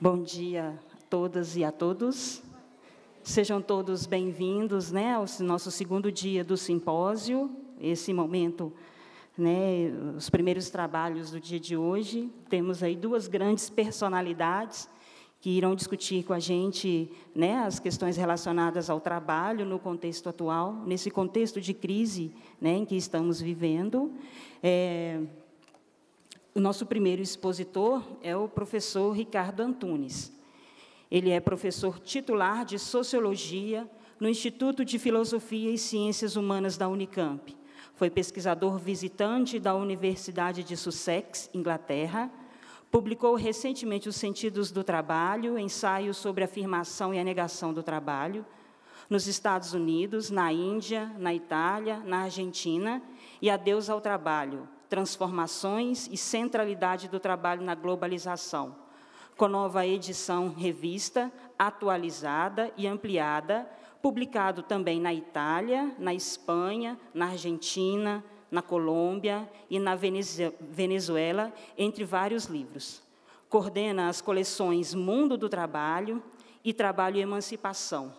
Bom dia a todas e a todos. Sejam todos bem-vindos, né, ao nosso segundo dia do simpósio, esse momento, né, os primeiros trabalhos do dia de hoje. Temos aí duas grandes personalidades que irão discutir com a gente, né, as questões relacionadas ao trabalho no contexto atual, nesse contexto de crise, né, em que estamos vivendo. O nosso primeiro expositor é o professor Ricardo Antunes. Ele é professor titular de Sociologia no Instituto de Filosofia e Ciências Humanas da Unicamp. Foi pesquisador visitante da Universidade de Sussex, Inglaterra. Publicou recentemente Os Sentidos do Trabalho, ensaio sobre a afirmação e a negação do trabalho, nos Estados Unidos, na Índia, na Itália, na Argentina, e Adeus ao Trabalho, Transformações e Centralidade do Trabalho na Globalização, com nova edição revista, atualizada e ampliada, publicado também na Itália, na Espanha, na Argentina, na Colômbia e na Venezuela, entre vários livros. Coordena as coleções Mundo do Trabalho e Trabalho e Emancipação.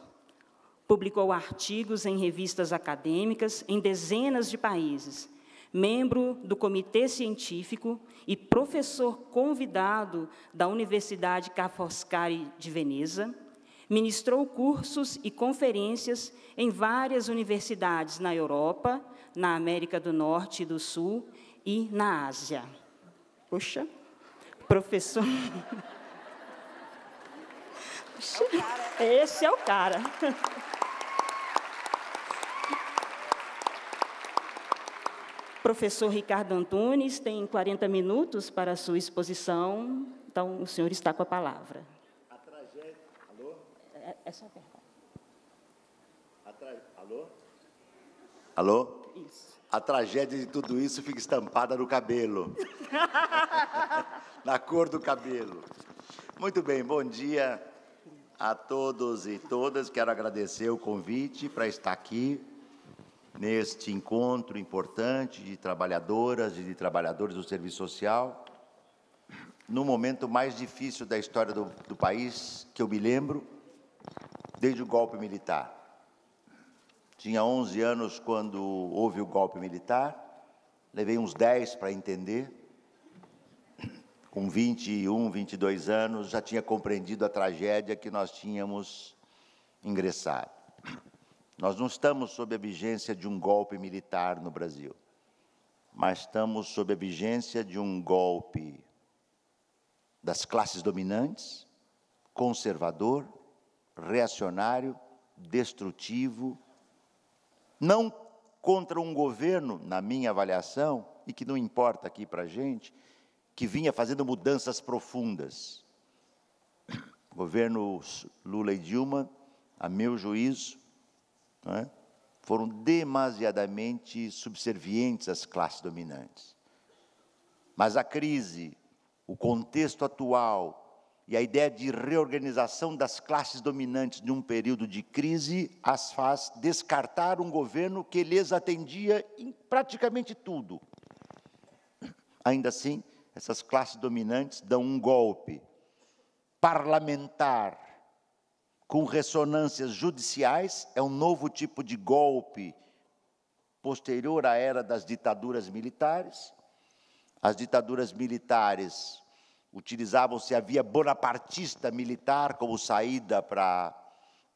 Publicou artigos em revistas acadêmicas em dezenas de países. Membro do Comitê Científico e professor convidado da Universidade Ca' Foscari de Veneza, ministrou cursos e conferências em várias universidades na Europa, na América do Norte e do Sul e na Ásia. Puxa, professor... Puxa, esse é o cara. Professor Ricardo Antunes tem 40 minutos para a sua exposição, então o senhor está com a palavra. A tragédia... Alô? É só apertar. Alô? Alô? Isso. A tragédia de tudo isso fica estampada no cabelo. Na cor do cabelo. Muito bem, bom dia a todos e todas. Quero agradecer o convite para estar aqui neste encontro importante de trabalhadoras e de trabalhadores do serviço social, no momento mais difícil da história do país, que eu me lembro, desde o golpe militar. Tinha 11 anos quando houve o golpe militar, levei uns 10 para entender. Com 21, 22 anos, já tinha compreendido a tragédia que nós tínhamos ingressado. Nós não estamos sob a vigência de um golpe militar no Brasil, mas estamos sob a vigência de um golpe das classes dominantes, conservador, reacionário, destrutivo, não contra um governo, na minha avaliação, e que não importa aqui para a gente, que vinha fazendo mudanças profundas. Governos Lula e Dilma, a meu juízo, foram demasiadamente subservientes às classes dominantes. Mas a crise, o contexto atual e a ideia de reorganização das classes dominantes num período de crise as faz descartar um governo que lhes atendia em praticamente tudo. Ainda assim, essas classes dominantes dão um golpe parlamentar com ressonâncias judiciais, é um novo tipo de golpe posterior à era das ditaduras militares. As ditaduras militares utilizavam-se a via bonapartista militar como saída para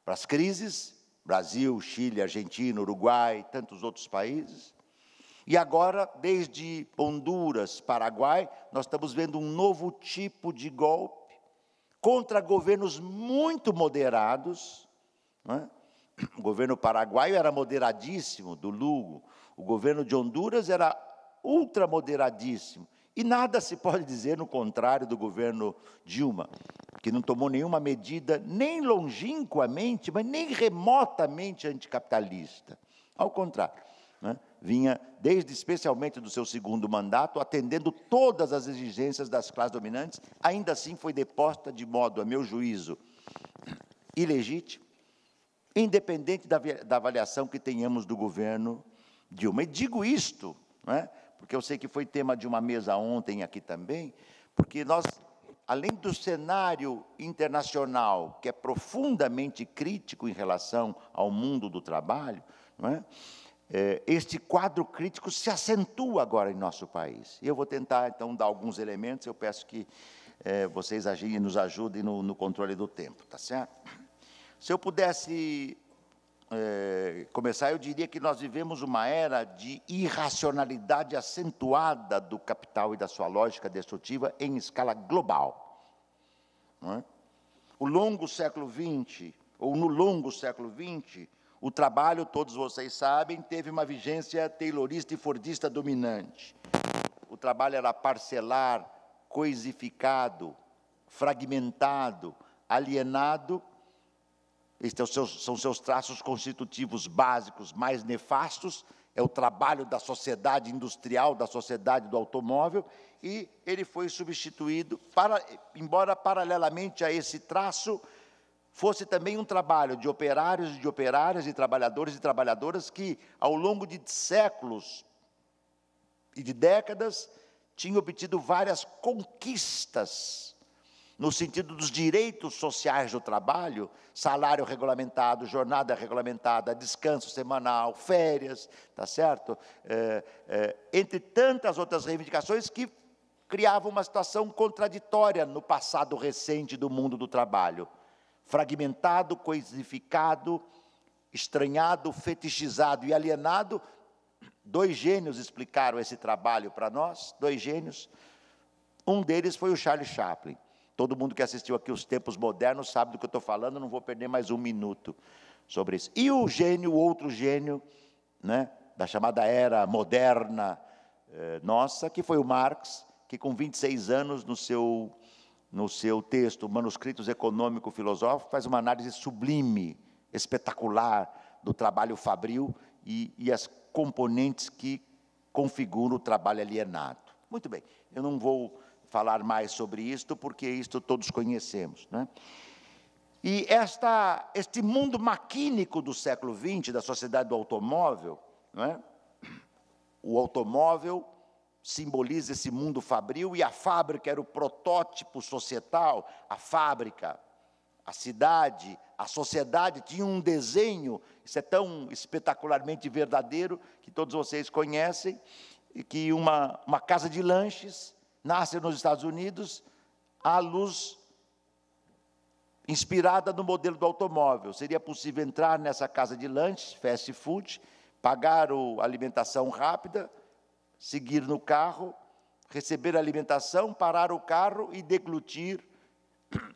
as crises, Brasil, Chile, Argentina, Uruguai, tantos outros países. E agora, desde Honduras, Paraguai, nós estamos vendo um novo tipo de golpe contra governos muito moderados. O governo paraguaio era moderadíssimo, do Lugo. O governo de Honduras era ultramoderadíssimo. E nada se pode dizer no contrário do governo Dilma, que não tomou nenhuma medida, nem longínquamente, mas nem remotamente anticapitalista. Ao contrário, vinha, desde especialmente do seu segundo mandato, atendendo todas as exigências das classes dominantes, ainda assim foi deposta de modo, a meu juízo, ilegítimo, independente da avaliação que tenhamos do governo Dilma. E digo isto, porque eu sei que foi tema de uma mesa ontem aqui também, porque nós além do cenário internacional, que é profundamente crítico em relação ao mundo do trabalho, não é? Este quadro crítico se acentua agora em nosso país. E eu vou tentar, então, dar alguns elementos, eu peço que vocês nos ajudem no controle do tempo, tá certo? Se eu pudesse começar, eu diria que nós vivemos uma era de irracionalidade acentuada do capital e da sua lógica destrutiva em escala global. Não é? No longo século XX, o trabalho, todos vocês sabem, teve uma vigência taylorista e fordista dominante. O trabalho era parcelar, coisificado, fragmentado, alienado. Estes são seus traços constitutivos básicos mais nefastos, é o trabalho da sociedade industrial, da sociedade do automóvel, e ele foi substituído, embora paralelamente a esse traço, fosse também um trabalho de operários e de operárias, e trabalhadores e trabalhadoras que, ao longo de séculos e de décadas, tinham obtido várias conquistas no sentido dos direitos sociais do trabalho, salário regulamentado, jornada regulamentada, descanso semanal, férias, tá certo? Entre tantas outras reivindicações que criavam uma situação contraditória no passado recente do mundo do trabalho. Fragmentado, coisificado, estranhado, fetichizado e alienado. Dois gênios explicaram esse trabalho para nós, dois gênios. Um deles foi o Charles Chaplin. Todo mundo que assistiu aqui Os Tempos Modernos sabe do que eu estou falando, não vou perder mais um minuto sobre isso. E o outro gênio, né, da chamada era moderna nossa, que foi o Marx, que com 26 anos, no seu texto, Manuscritos Econômico-Filosóficos, faz uma análise sublime, espetacular, do trabalho fabril e as componentes que configuram o trabalho alienado. Muito bem, eu não vou falar mais sobre isto, porque isto todos conhecemos, né? E este mundo maquínico do século XX, da sociedade do automóvel, não é? O automóvel simboliza esse mundo fabril, e a fábrica era o protótipo societal. A fábrica, a cidade, a sociedade tinha um desenho, isso é tão espetacularmente verdadeiro, que todos vocês conhecem, e que uma casa de lanches nasce nos Estados Unidos à luz inspirada no modelo do automóvel. Seria possível entrar nessa casa de lanches, fast food, pagar a alimentação rápida, seguir no carro, receber a alimentação, parar o carro e deglutir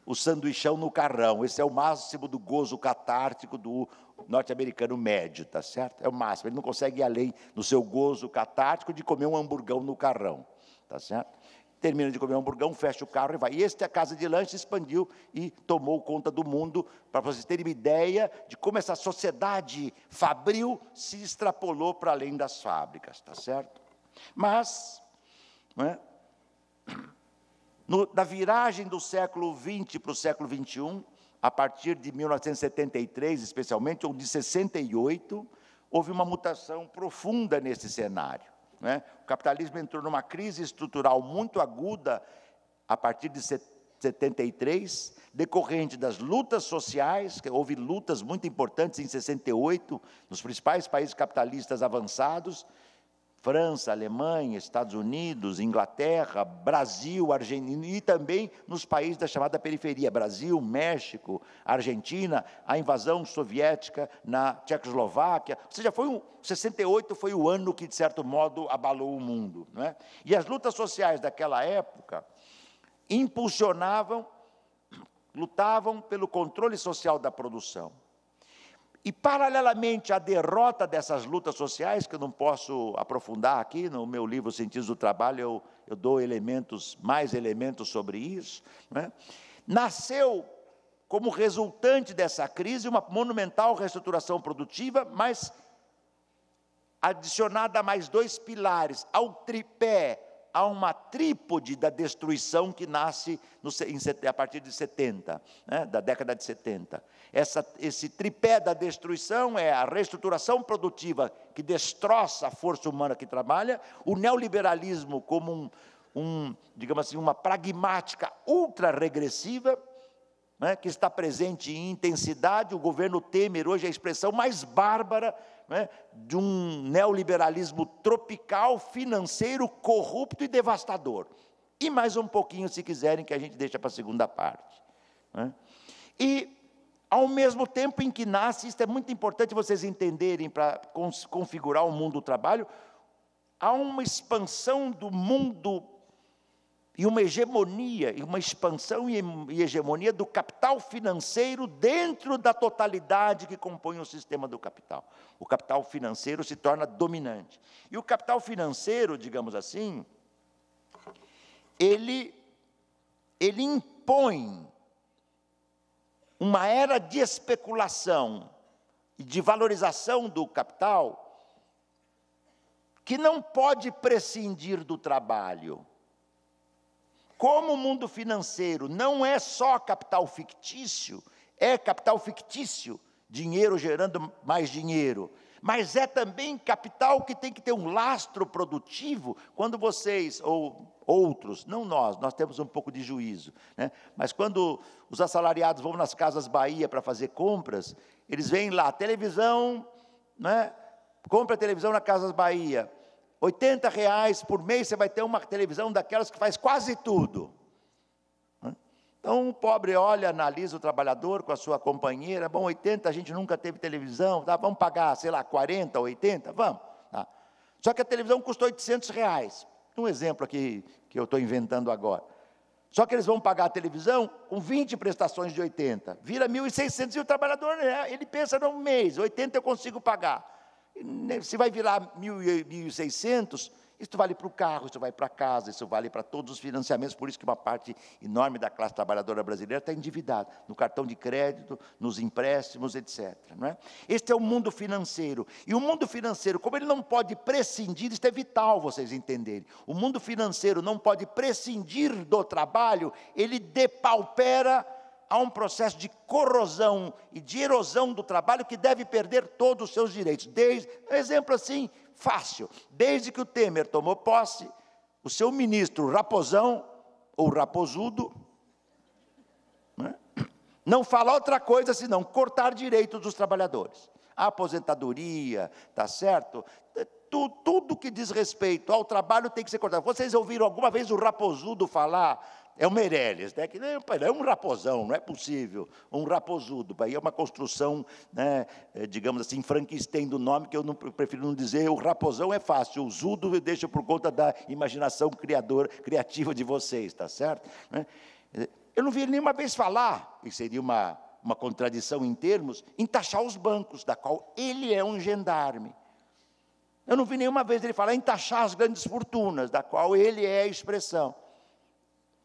o sanduichão no carrão. Esse é o máximo do gozo catártico do norte-americano médio, tá certo? É o máximo. Ele não consegue ir além no seu gozo catártico de comer um hamburgão no carrão, tá certo? Termina de comer um hamburgão, fecha o carro e vai. E a casa de lanche expandiu e tomou conta do mundo, para vocês terem uma ideia de como essa sociedade fabril se extrapolou para além das fábricas, tá certo? Mas, não é? Da viragem do século XX para o século XXI, a partir de 1973, especialmente, ou de 68, houve uma mutação profunda nesse cenário. Né? O capitalismo entrou numa crise estrutural muito aguda a partir de 73, decorrente das lutas sociais, que houve lutas muito importantes em 68, nos principais países capitalistas avançados, França, Alemanha, Estados Unidos, Inglaterra, Brasil, Argentina, e também nos países da chamada periferia, Brasil, México, Argentina, a invasão soviética na Tchecoslováquia. Ou seja, 68 foi o ano que, de certo modo, abalou o mundo. Não é? E as lutas sociais daquela época lutavam pelo controle social da produção. E, paralelamente à derrota dessas lutas sociais, que eu não posso aprofundar aqui, no meu livro Sentidos do Trabalho, eu dou mais elementos sobre isso, né? Nasceu, como resultante dessa crise, uma monumental reestruturação produtiva, mas adicionada a mais dois pilares, ao tripé, há uma trípode da destruição que nasce a partir de 70, né, da década de 70. Esse tripé da destruição é a reestruturação produtiva, que destroça a força humana que trabalha, o neoliberalismo como digamos assim, uma pragmática ultra-regressiva, né, que está presente em intensidade. O governo Temer hoje é a expressão mais bárbara, né, de um neoliberalismo tropical, financeiro, corrupto e devastador. E mais um pouquinho, se quiserem, que a gente deixa para a segunda parte, né? E, ao mesmo tempo em que nasce, isso é muito importante vocês entenderem para configurar o mundo do trabalho, há uma expansão do mundo e uma hegemonia, e uma expansão e hegemonia do capital financeiro dentro da totalidade que compõe o sistema do capital. O capital financeiro se torna dominante. E o capital financeiro, digamos assim, ele impõe uma era de especulação e de valorização do capital que não pode prescindir do trabalho. Como o mundo financeiro não é só capital fictício, é capital fictício, dinheiro gerando mais dinheiro, mas é também capital que tem que ter um lastro produtivo. Quando vocês, ou outros, não nós temos um pouco de juízo, né? Mas quando os assalariados vão nas Casas Bahia para fazer compras, eles veem lá, televisão, né? Compra televisão na Casas Bahia, R$80 por mês você vai ter uma televisão daquelas que faz quase tudo. Então o pobre olha, analisa o trabalhador com a sua companheira, bom, 80 a gente nunca teve televisão, tá? Vamos pagar, sei lá, 40, 80, vamos. Tá? Só que a televisão custou R$800, um exemplo aqui que eu estou inventando agora. Só que eles vão pagar a televisão com 20 prestações de 80, vira 1.600 e o trabalhador, ele pensa no mês, 80 eu consigo pagar. Se vai virar 1.600, isso vale para o carro, isso vai para casa, isso vale para todos os financiamentos, por isso que uma parte enorme da classe trabalhadora brasileira está endividada, no cartão de crédito, nos empréstimos, etc. Não é? Este é o mundo financeiro. E o mundo financeiro, como ele não pode prescindir, isso é vital vocês entenderem, o mundo financeiro não pode prescindir do trabalho, ele depaupera. Há um processo de corrosão e de erosão do trabalho que deve perder todos os seus direitos. Um exemplo assim, fácil. Desde que o Temer tomou posse, o seu ministro Raposão, ou Raposudo, né, não fala outra coisa senão cortar direitos dos trabalhadores. A aposentadoria, tá certo? Tudo que diz respeito ao trabalho tem que ser cortado. Vocês ouviram alguma vez o Raposudo falar? É o Meirelles, né? Que é um raposão, não é possível, um raposudo. Aí é uma construção, né, digamos assim, Frankenstein do nome, que eu prefiro não dizer. O raposão é fácil, o zudo eu deixo por conta da imaginação criativa de vocês, tá certo? Eu não vi ele nenhuma vez falar, e seria uma contradição em termos, em taxar os bancos, da qual ele é um gendarme. Eu não vi nenhuma vez ele falar em taxar as grandes fortunas, da qual ele é a expressão.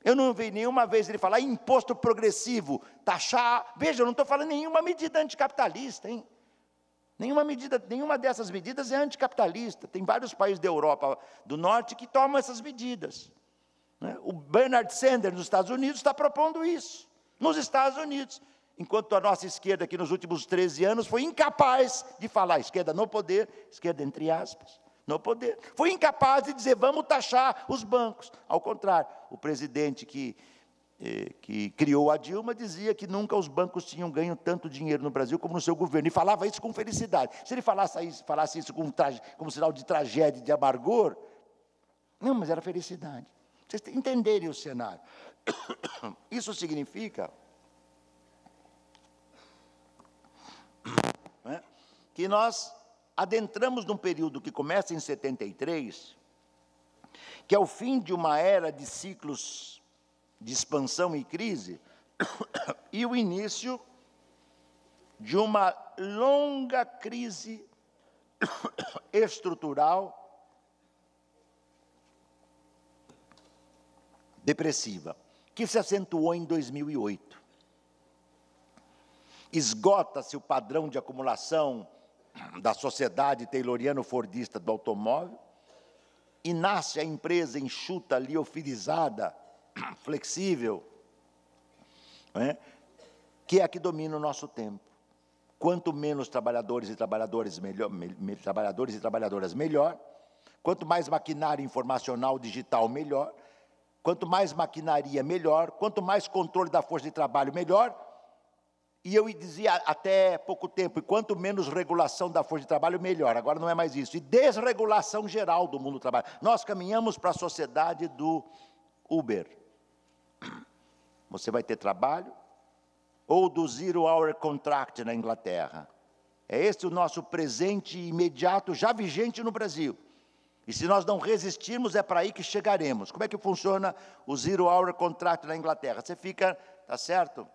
Eu não vi nenhuma vez ele falar em imposto progressivo, taxar. Veja, eu não estou falando nenhuma medida anticapitalista, hein? Nenhuma dessas medidas é anticapitalista. Tem vários países da Europa do Norte que tomam essas medidas. Né? O Bernard Sanders, nos Estados Unidos, está propondo isso. Nos Estados Unidos. Enquanto a nossa esquerda, aqui nos últimos 13 anos, foi incapaz de falar, esquerda no poder, esquerda entre aspas, no poder. Foi incapaz de dizer, vamos taxar os bancos. Ao contrário, o presidente que criou a Dilma dizia que nunca os bancos tinham ganho tanto dinheiro no Brasil como no seu governo. E falava isso com felicidade. Se ele falasse isso como sinal de tragédia, de amargor, não, mas era felicidade. Vocês entenderem o cenário. Isso significa que nós adentramos num período que começa em 73, que é o fim de uma era de ciclos de expansão e crise, e o início de uma longa crise estrutural depressiva, que se acentuou em 2008. Esgota-se o padrão de acumulação da sociedade tayloriano-fordista do automóvel e nasce a empresa enxuta, liofilizada, flexível, né, que é a que domina o nosso tempo. Quanto menos trabalhadores e trabalhadoras, melhor. Quanto mais maquinário informacional digital, melhor. Quanto mais maquinaria, melhor. Quanto mais controle da força de trabalho, melhor. E eu dizia até pouco tempo, e quanto menos regulação da força de trabalho, melhor. Agora não é mais isso. E desregulação geral do mundo do trabalho. Nós caminhamos para a sociedade do Uber. Você vai ter trabalho, ou do Zero Hour Contract na Inglaterra. É esse o nosso presente imediato, já vigente no Brasil. E se nós não resistirmos, é para aí que chegaremos. Como é que funciona o Zero Hour Contract na Inglaterra? Você fica, tá certo?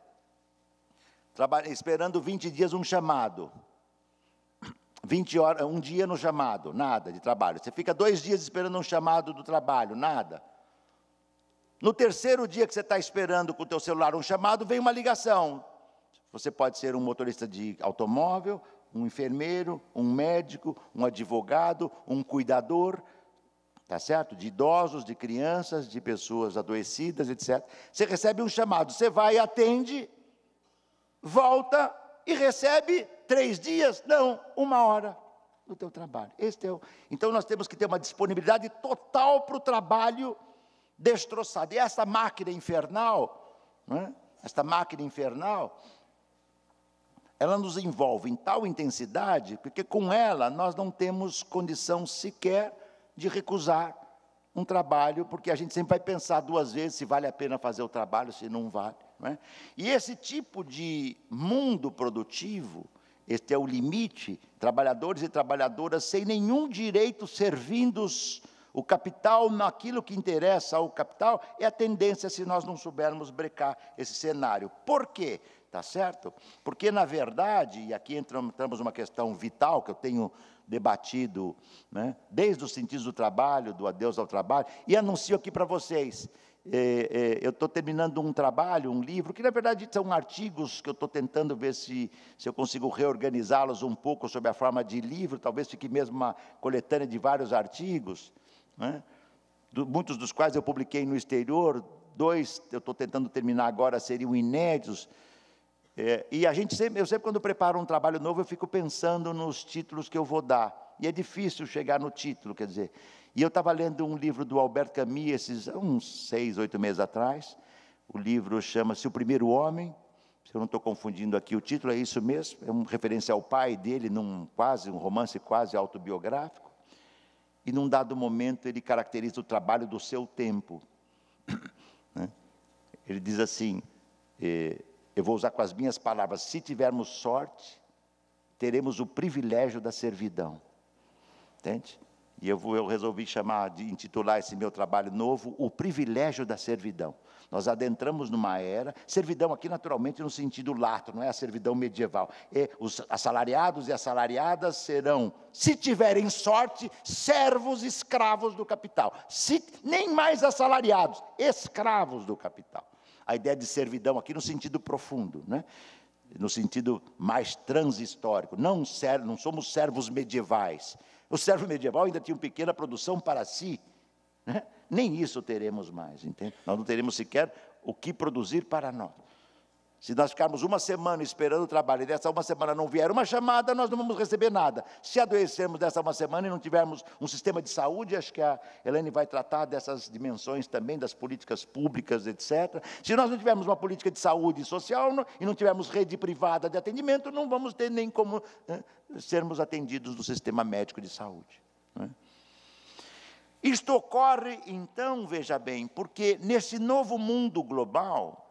Esperando 20 dias um chamado. 20 horas, um dia no chamado, nada de trabalho. Você fica 2 dias esperando um chamado do trabalho, nada. No terceiro dia que você está esperando com o teu celular um chamado, vem uma ligação. Você pode ser um motorista de automóvel, um enfermeiro, um médico, um advogado, um cuidador, tá certo? De idosos, de crianças, de pessoas adoecidas, etc. Você recebe um chamado, você vai, atende, volta e recebe 3 dias, não, 1 hora do teu trabalho. Então nós temos que ter uma disponibilidade total para o trabalho destroçado. E essa máquina infernal, né? Esta máquina infernal, ela nos envolve em tal intensidade, porque com ela nós não temos condição sequer de recusar um trabalho, porque a gente sempre vai pensar 2 vezes se vale a pena fazer o trabalho, se não vale. Não é? E esse tipo de mundo produtivo, este é o limite, trabalhadores e trabalhadoras sem nenhum direito servindo o capital naquilo que interessa ao capital, é a tendência se nós não soubermos brecar esse cenário. Por quê? Tá certo? Porque, na verdade, e aqui entramos numa questão vital que eu tenho debatido, né, desde os sentidos do trabalho, do adeus ao trabalho, e anuncio aqui para vocês, eu estou terminando um trabalho, um livro, que na verdade são artigos que eu estou tentando ver se eu consigo reorganizá-los um pouco sob a forma de livro, talvez fique mesmo uma coletânea de vários artigos, né, muitos dos quais eu publiquei no exterior, 2 eu estou tentando terminar agora, seriam inéditos. E eu sempre quando preparo um trabalho novo, eu fico pensando nos títulos que eu vou dar. E é difícil chegar no título, quer dizer. E eu estava lendo um livro do Albert Camus, uns 6, 8 meses atrás. O livro chama-se O Primeiro Homem. Se eu não estou confundindo aqui, o título é isso mesmo. É uma referência ao pai dele, um romance quase autobiográfico. E num dado momento ele caracteriza o trabalho do seu tempo. Ele diz assim, eu vou usar com as minhas palavras, se tivermos sorte, teremos o privilégio da servidão. Entende? E eu resolvi intitular esse meu trabalho novo, O Privilégio da Servidão. Nós adentramos numa era, servidão aqui naturalmente no sentido lato, não é a servidão medieval. Os assalariados e assalariadas serão, se tiverem sorte, servos escravos do capital. Nem mais assalariados, escravos do capital. A ideia de servidão aqui no sentido profundo, né? No sentido mais transhistórico. Não somos servos medievais. O servo medieval ainda tinha uma pequena produção para si, né? Nem isso teremos mais, entende? Nós não teremos sequer o que produzir para nós. Se nós ficarmos 1 semana esperando o trabalho e dessa 1 semana não vier uma chamada, nós não vamos receber nada. Se adoecermos dessa 1 semana e não tivermos um sistema de saúde, acho que a Elaine vai tratar dessas dimensões também, das políticas públicas, etc. Se nós não tivermos uma política de saúde social e não tivermos rede privada de atendimento, não vamos ter nem como sermos atendidos no sistema médico de saúde. Né? Isto ocorre, então, veja bem, porque nesse novo mundo global,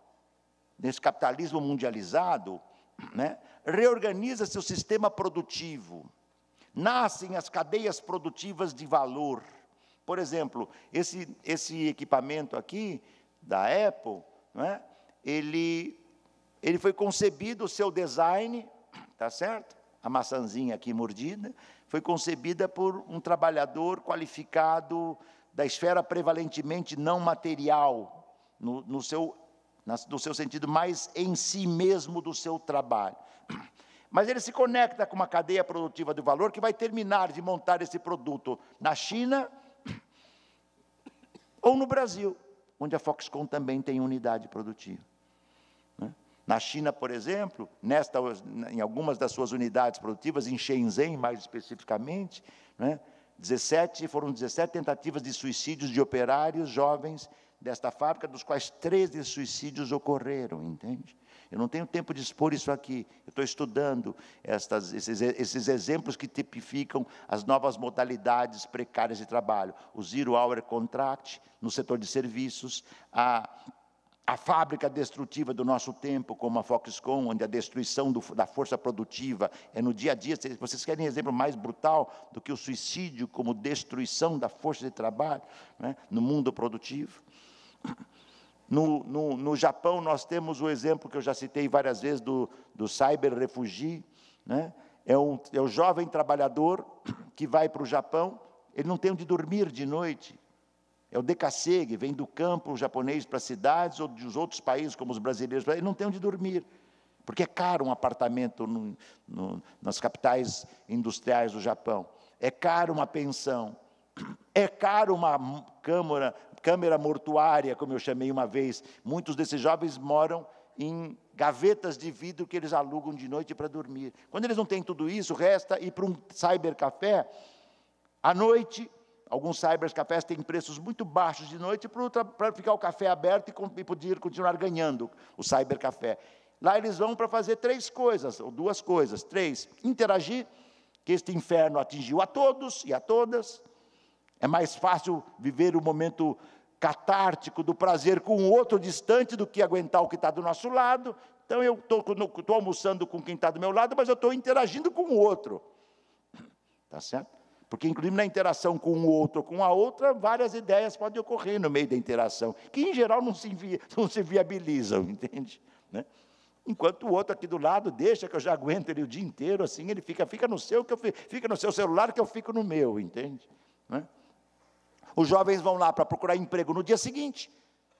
nesse capitalismo mundializado, né, reorganiza-se o sistema produtivo, nascem as cadeias produtivas de valor. Por exemplo, esse equipamento aqui, da Apple, né, ele foi concebido, o seu design, tá certo? A maçãzinha aqui mordida, foi concebida por um trabalhador qualificado da esfera prevalentemente não material, no seu sentido mais em si mesmo do seu trabalho. Mas ele se conecta com uma cadeia produtiva de valor que vai terminar de montar esse produto na China ou no Brasil, onde a Foxconn também tem unidade produtiva. Na China, por exemplo, em algumas das suas unidades produtivas, em Shenzhen mais especificamente, né, foram 17 tentativas de suicídios de operários jovens desta fábrica, dos quais 13 suicídios ocorreram, entende? Eu não tenho tempo de expor isso aqui. Eu estou estudando esses exemplos que tipificam as novas modalidades precárias de trabalho. O Zero Hour Contract, no setor de serviços, a fábrica destrutiva do nosso tempo, como a Foxconn, onde a destruição da força produtiva é no dia a dia. Vocês querem exemplo mais brutal do que o suicídio como destruição da força de trabalho, né, no mundo produtivo? No Japão, nós temos o exemplo que eu já citei várias vezes do cyber refugee, né? É o jovem trabalhador que vai para o Japão, ele não tem onde dormir de noite. É o decassegue, vem do campo japonês para as cidades ou dos outros países, como os brasileiros, ele não tem onde dormir, porque é caro um apartamento nas capitais industriais do Japão, é caro uma pensão, é caro uma câmara mortuária, como eu chamei uma vez. Muitos desses jovens moram em gavetas de vidro que eles alugam de noite para dormir. Quando eles não têm tudo isso, resta ir para um cybercafé à noite. Alguns cybercafés têm preços muito baixos de noite para ficar o café aberto e poder continuar ganhando o cybercafé. Lá eles vão para fazer 3 coisas, ou 2 coisas. 3, interagir, que este inferno atingiu a todos e a todas. É mais fácil viver o momento catártico do prazer com o outro distante do que aguentar o que está do nosso lado. Então, eu estou almoçando com quem está do meu lado, mas eu estou interagindo com o outro. Tá certo? Porque, inclusive, na interação com o outro ou com a outra, várias ideias podem ocorrer no meio da interação, que, em geral, não se viabilizam, entende? Né? Enquanto o outro aqui do lado deixa que eu já aguento ele o dia inteiro, assim, ele fica no seu celular, que eu fico no meu, entende? Né? Os jovens vão lá para procurar emprego no dia seguinte,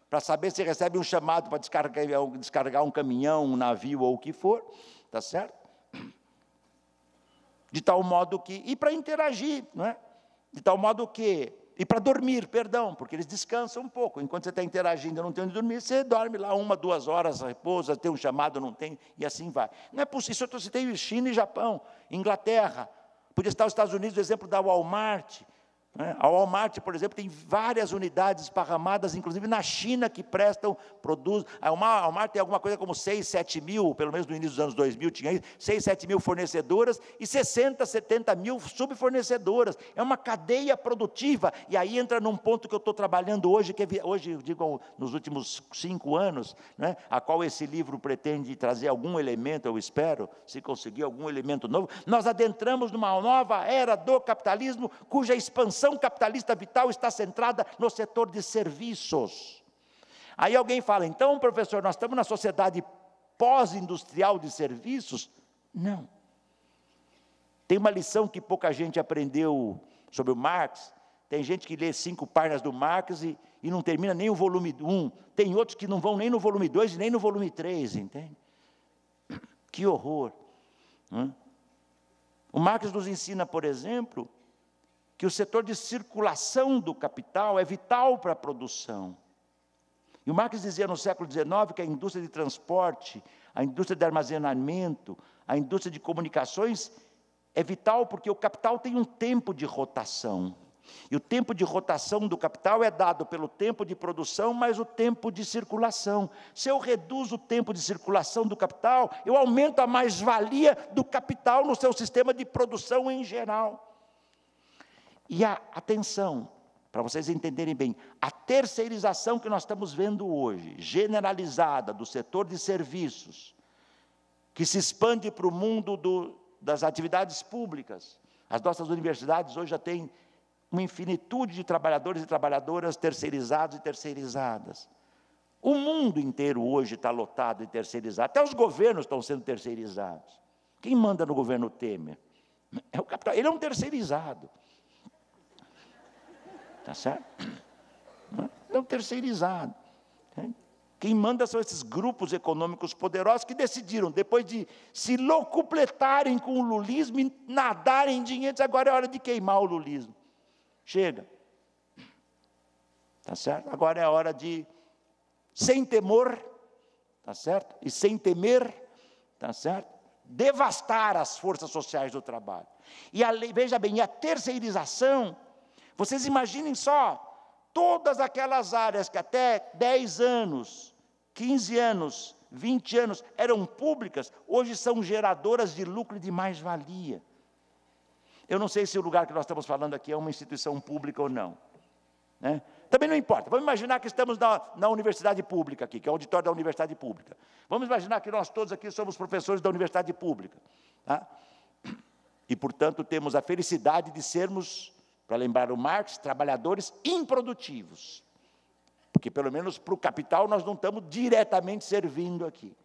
para saber se recebe um chamado para descarregar um caminhão, um navio ou o que for, tá certo? De tal modo que, e para interagir, não é? De tal modo que, e para dormir, perdão, porque eles descansam um pouco. Enquanto você está interagindo e não tem onde dormir, você dorme lá 1, 2 horas, repousa, tem um chamado, não tem, e assim vai. Não é possível, isso eu citei China e Japão, Inglaterra, podia estar os Estados Unidos, o exemplo da Walmart. A Walmart, por exemplo, tem várias unidades esparramadas, inclusive na China, que produzem. A Walmart tem alguma coisa como 6, 7 mil, pelo menos no início dos anos 2000, tinha isso, 6, 7 mil fornecedoras e 60, 70 mil subfornecedoras. É uma cadeia produtiva, e aí entra num ponto que eu estou trabalhando hoje, hoje, eu digo, nos últimos 5 anos, né, a qual esse livro pretende trazer algum elemento, eu espero, se conseguir algum elemento novo. Nós adentramos numa nova era do capitalismo, cuja expansão capitalista vital está centrada no setor de serviços. Aí alguém fala, então, professor, nós estamos na sociedade pós-industrial de serviços? Não. Tem uma lição que pouca gente aprendeu sobre o Marx. Tem gente que lê 5 páginas do Marx e não termina nem o volume 1. Tem outros que não vão nem no volume 2 e nem no volume 3, entende? Que horror. O Marx nos ensina, por exemplo, que o setor de circulação do capital é vital para a produção. E o Marx dizia no século XIX que a indústria de transporte, a indústria de armazenamento, a indústria de comunicações é vital porque o capital tem um tempo de rotação. E o tempo de rotação do capital é dado pelo tempo de produção mais o tempo de circulação. Se eu reduzo o tempo de circulação do capital, eu aumento a mais-valia do capital no seu sistema de produção em geral. E atenção, para vocês entenderem bem, a terceirização que nós estamos vendo hoje, generalizada do setor de serviços, que se expande para o mundo das atividades públicas. As nossas universidades hoje já têm uma infinitude de trabalhadores e trabalhadoras terceirizados e terceirizadas. O mundo inteiro hoje está lotado e terceirizado, até os governos estão sendo terceirizados. Quem manda no governo Temer? É o capital, ele é um terceirizado. Tá certo? Então, terceirizado. Quem manda são esses grupos econômicos poderosos que decidiram, depois de se locupletarem com o lulismo e nadarem em dinheiro, agora é hora de queimar o lulismo. Chega. Tá certo? Agora é a hora de, sem temor, tá certo? E sem temer, tá certo? Devastar as forças sociais do trabalho. E veja bem, a terceirização. Vocês imaginem só, todas aquelas áreas que até 10 anos, 15 anos, 20 anos eram públicas, hoje são geradoras de lucro e de mais-valia. Eu não sei se o lugar que nós estamos falando aqui é uma instituição pública ou não, né? Também não importa. Vamos imaginar que estamos na universidade pública aqui, que é o auditório da universidade pública. Vamos imaginar que nós todos aqui somos professores da universidade pública, tá? E, portanto, temos a felicidade de sermos, para lembrar o Marx, trabalhadores improdutivos. Porque, pelo menos, para o capital, nós não estamos diretamente servindo aqui.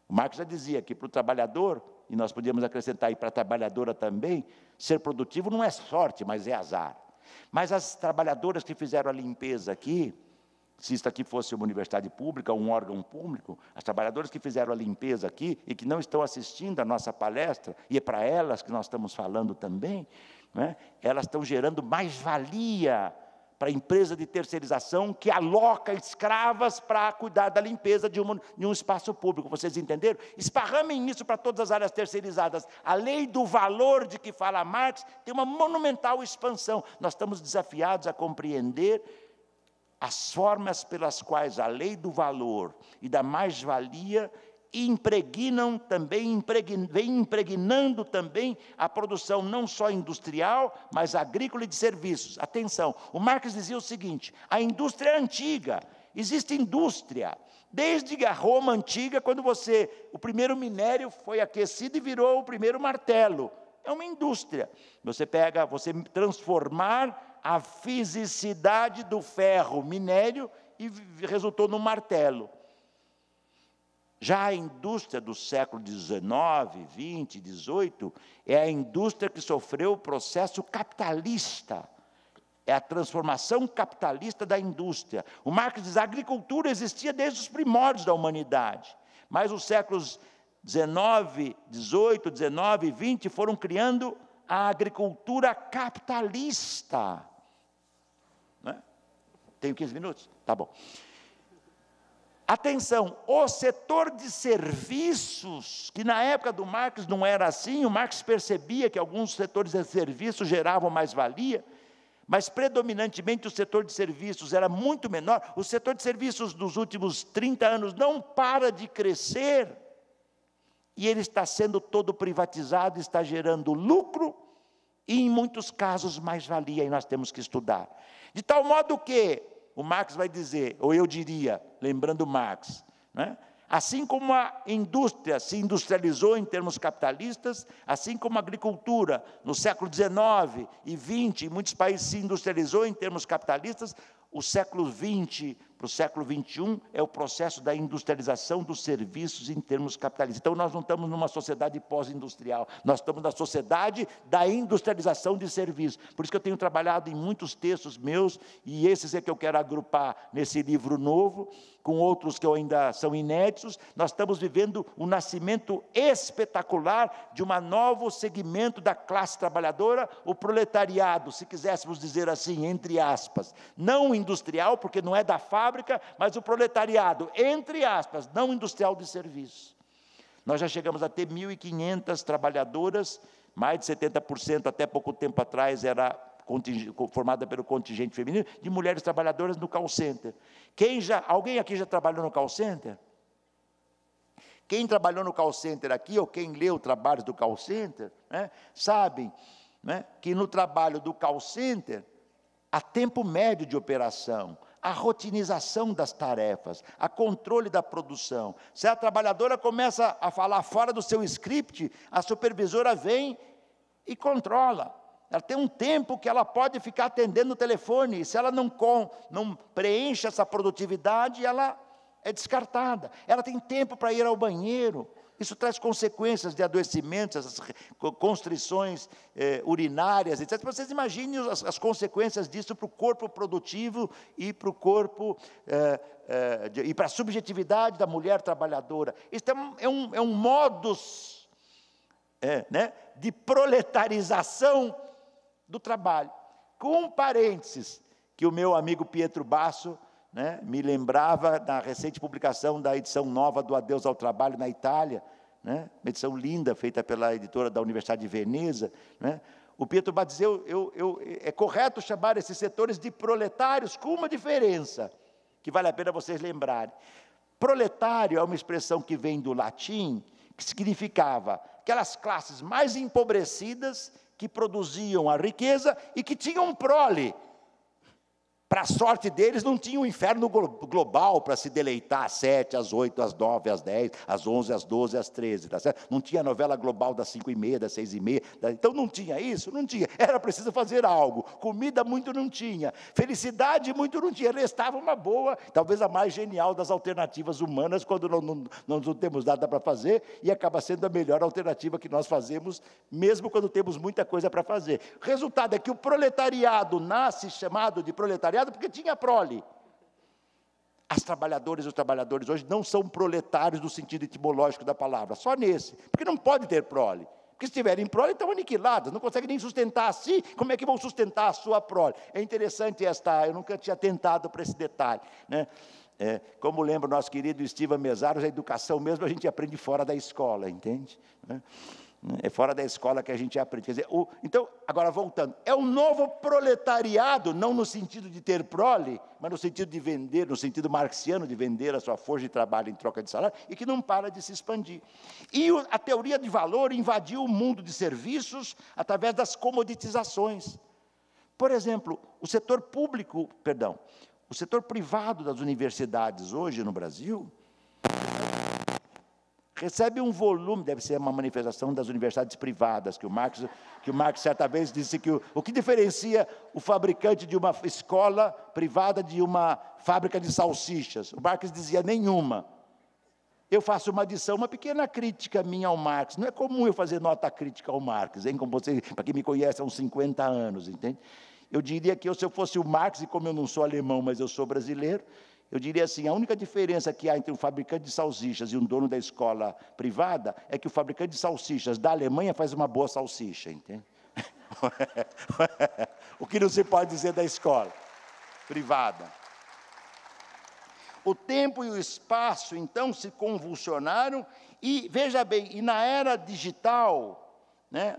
O Marx já dizia que para o trabalhador, e nós podíamos acrescentar aí para a trabalhadora também, ser produtivo não é sorte, mas é azar. Mas as trabalhadoras que fizeram a limpeza aqui, se isso aqui fosse uma universidade pública, um órgão público, as trabalhadoras que fizeram a limpeza aqui e que não estão assistindo a nossa palestra, e é para elas que nós estamos falando também, né? Elas estão gerando mais-valia para a empresa de terceirização que aloca escravas para cuidar da limpeza de um espaço público. Vocês entenderam? Esparramem isso para todas as áreas terceirizadas. A lei do valor de que fala Marx tem uma monumental expansão. Nós estamos desafiados a compreender as formas pelas quais a lei do valor e da mais-valia impregnam também, vem impregnando também a produção não só industrial, mas agrícola e de serviços. Atenção, o Marx dizia o seguinte: a indústria é antiga, existe indústria. Desde a Roma antiga, quando o primeiro minério foi aquecido e virou o primeiro martelo. É uma indústria. Você transformar a fisicidade do ferro minério e resultou no martelo. Já a indústria do século XIX, XX, XVIII, é a indústria que sofreu o processo capitalista. É a transformação capitalista da indústria. O Marx diz que a agricultura existia desde os primórdios da humanidade. Mas os séculos XIX, XVIII, XIX e XX foram criando a agricultura capitalista. Né? Tenho 15 minutos? Tá bom. Atenção, o setor de serviços, que na época do Marx não era assim, o Marx percebia que alguns setores de serviços geravam mais-valia, mas predominantemente o setor de serviços era muito menor. O setor de serviços dos últimos 30 anos não para de crescer, e ele está sendo todo privatizado, está gerando lucro, e em muitos casos mais-valia, e nós temos que estudar. De tal modo que o Marx vai dizer, ou eu diria, lembrando Marx, né? Assim como a indústria se industrializou em termos capitalistas, assim como a agricultura no século XIX e XX, em muitos países se industrializou em termos capitalistas, o século XX para o século XXI é o processo da industrialização dos serviços em termos capitalistas. Então, nós não estamos numa sociedade pós-industrial, nós estamos na sociedade da industrialização de serviços. Por isso que eu tenho trabalhado em muitos textos meus, e esses é que eu quero agrupar nesse livro novo, com outros que ainda são inéditos. Nós estamos vivendo um nascimento espetacular de um novo segmento da classe trabalhadora, o proletariado, se quiséssemos dizer assim, entre aspas, não industrial, porque não é da fábrica, mas o proletariado, entre aspas, não industrial de serviço. Nós já chegamos a ter 1.500 trabalhadoras, mais de 70% até pouco tempo atrás era formada pelo contingente feminino, de mulheres trabalhadoras no call center. Alguém aqui já trabalhou no call center? Quem trabalhou no call center aqui, ou quem leu trabalhos do call center, né, sabem, né, que no trabalho do call center, há tempo médio de operação, a rotinização das tarefas, a controle da produção. Se a trabalhadora começa a falar fora do seu script, a supervisora vem e controla. Ela tem um tempo que ela pode ficar atendendo o telefone, e se ela não preenche essa produtividade, ela é descartada. Ela tem tempo para ir ao banheiro. Isso traz consequências de adoecimentos, essas constrições urinárias, etc. Vocês imaginem as consequências disso para o corpo produtivo e para o corpo, e para a subjetividade da mulher trabalhadora. Isso é um modus né, de proletarização do trabalho. Com um parênteses, que o meu amigo Pietro Basso, né, me lembrava da recente publicação da edição nova do Adeus ao Trabalho na Itália, né, uma edição linda, feita pela editora da Universidade de Veneza, né, O Pietro Bat dizia, é correto chamar esses setores de proletários, com uma diferença, que vale a pena vocês lembrarem. Proletário é uma expressão que vem do latim, que significava aquelas classes mais empobrecidas que produziam a riqueza e que tinham um prole. Para a sorte deles, não tinha um inferno global para se deleitar às 7, às 8, às 9, às 10, às 11, às 12, às 13, tá certo? Não tinha novela global das 5h30, das 6h30, então não tinha isso, não tinha. Era preciso fazer algo. Comida muito não tinha, felicidade muito não tinha, restava uma boa, talvez a mais genial das alternativas humanas, quando não temos nada para fazer, e acaba sendo a melhor alternativa que nós fazemos, mesmo quando temos muita coisa para fazer. O resultado é que o proletariado nasce chamado de proletariado porque tinha prole. Os trabalhadores hoje não são proletários no sentido etimológico da palavra, só nesse, porque não pode ter prole. Porque se tiverem prole, estão aniquilados, não conseguem nem sustentar a si, como é que vão sustentar a sua prole? É interessante eu nunca tinha atentado para esse detalhe, né? Como lembra o nosso querido Steven Mesaros, a educação mesmo a gente aprende fora da escola, entende? É fora da escola que a gente aprende. Quer dizer, então, agora voltando, é um novo proletariado, não no sentido de ter prole, mas no sentido de vender, no sentido marxiano de vender a sua força de trabalho em troca de salário, e que não para de se expandir. E a teoria de valor invadiu o mundo de serviços através das comoditizações. Por exemplo, o setor privado das universidades hoje no Brasil recebe um volume, deve ser uma manifestação das universidades privadas, que o Marx certa vez disse que o que diferencia o fabricante de uma escola privada de uma fábrica de salsichas? O Marx dizia, nenhuma. Eu faço uma adição, uma pequena crítica minha ao Marx. Não é comum eu fazer nota crítica ao Marx, hein? Como você, para quem me conhece há uns 50 anos, entende? Eu diria que se eu fosse o Marx, e como eu não sou alemão, mas eu sou brasileiro, eu diria assim, a única diferença que há entre um fabricante de salsichas e um dono da escola privada é que o fabricante de salsichas da Alemanha faz uma boa salsicha, entende? O que não se pode dizer da escola privada. O tempo e o espaço, então, se convulsionaram e, veja bem, na era digital, né,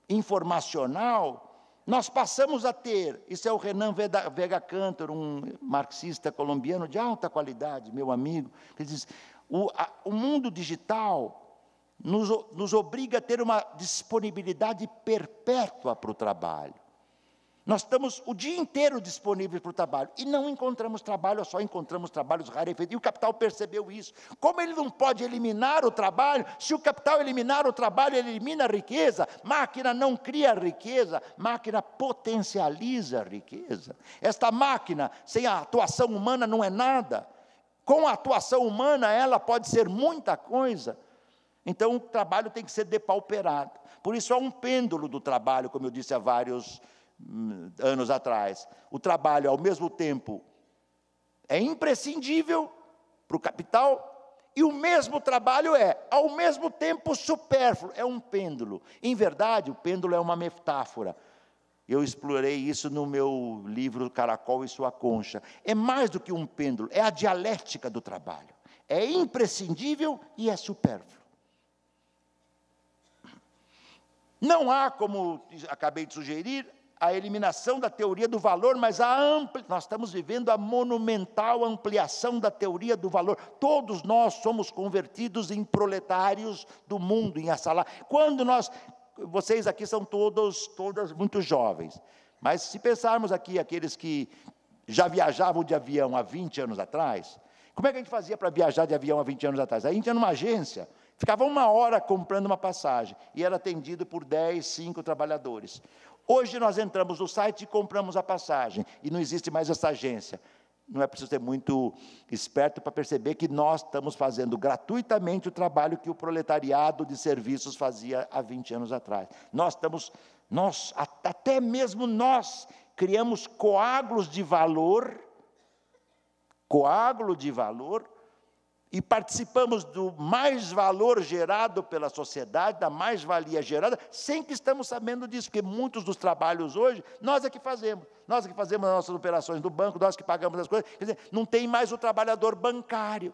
informacional, nós passamos a ter, isso é o Renan Vega Cantor, um marxista colombiano de alta qualidade, meu amigo, que diz, o mundo digital nos obriga a ter uma disponibilidade perpétua para o trabalho. Nós estamos o dia inteiro disponíveis para o trabalho, e não encontramos trabalho, ou só encontramos trabalhos rarefeitos, e o capital percebeu isso. Como ele não pode eliminar o trabalho, se o capital eliminar o trabalho, ele elimina a riqueza. Máquina não cria riqueza, máquina potencializa a riqueza. Esta máquina, sem a atuação humana, não é nada. Com a atuação humana, ela pode ser muita coisa. Então, o trabalho tem que ser depauperado. Por isso, há um pêndulo do trabalho, como eu disse há vários anos atrás. O trabalho, ao mesmo tempo, é imprescindível para o capital, e o mesmo trabalho ao mesmo tempo, supérfluo. É um pêndulo. Em verdade, o pêndulo é uma metáfora. Eu explorei isso no meu livro Caracol e Sua Concha. É mais do que um pêndulo, é a dialética do trabalho. É imprescindível e é supérfluo. Não há, como acabei de sugerir, a eliminação da teoria do valor, mas nós estamos vivendo a monumental ampliação da teoria do valor. Todos nós somos convertidos em proletários do mundo, em assalariados. Vocês aqui são todas muito jovens, mas se pensarmos aqui, aqueles que já viajavam de avião há 20 anos atrás, como é que a gente fazia para viajar de avião há 20 anos atrás? A gente ia numa agência, ficava 1 hora comprando uma passagem, e era atendido por 10, 5 trabalhadores. Hoje nós entramos no site e compramos a passagem, e não existe mais essa agência. Não é preciso ser muito esperto para perceber que nós estamos fazendo gratuitamente o trabalho que o proletariado de serviços fazia há 20 anos atrás. Até mesmo nós, criamos coágulos de valor, e participamos do mais valor gerado pela sociedade, da mais-valia gerada, sem que estamos sabendo disso, porque muitos dos trabalhos hoje, nós é que fazemos as nossas operações do banco, nós que pagamos as coisas, quer dizer, não tem mais o trabalhador bancário.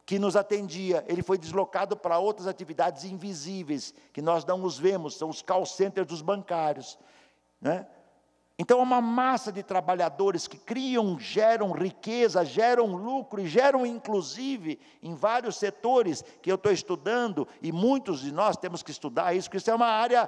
que nos atendia, ele foi deslocado para outras atividades invisíveis, que nós não os vemos, são os call centers dos bancários, né? Então, é uma massa de trabalhadores que criam, geram riqueza, geram lucro e geram, inclusive, em vários setores que eu estou estudando, e muitos de nós temos que estudar isso, porque isso é uma área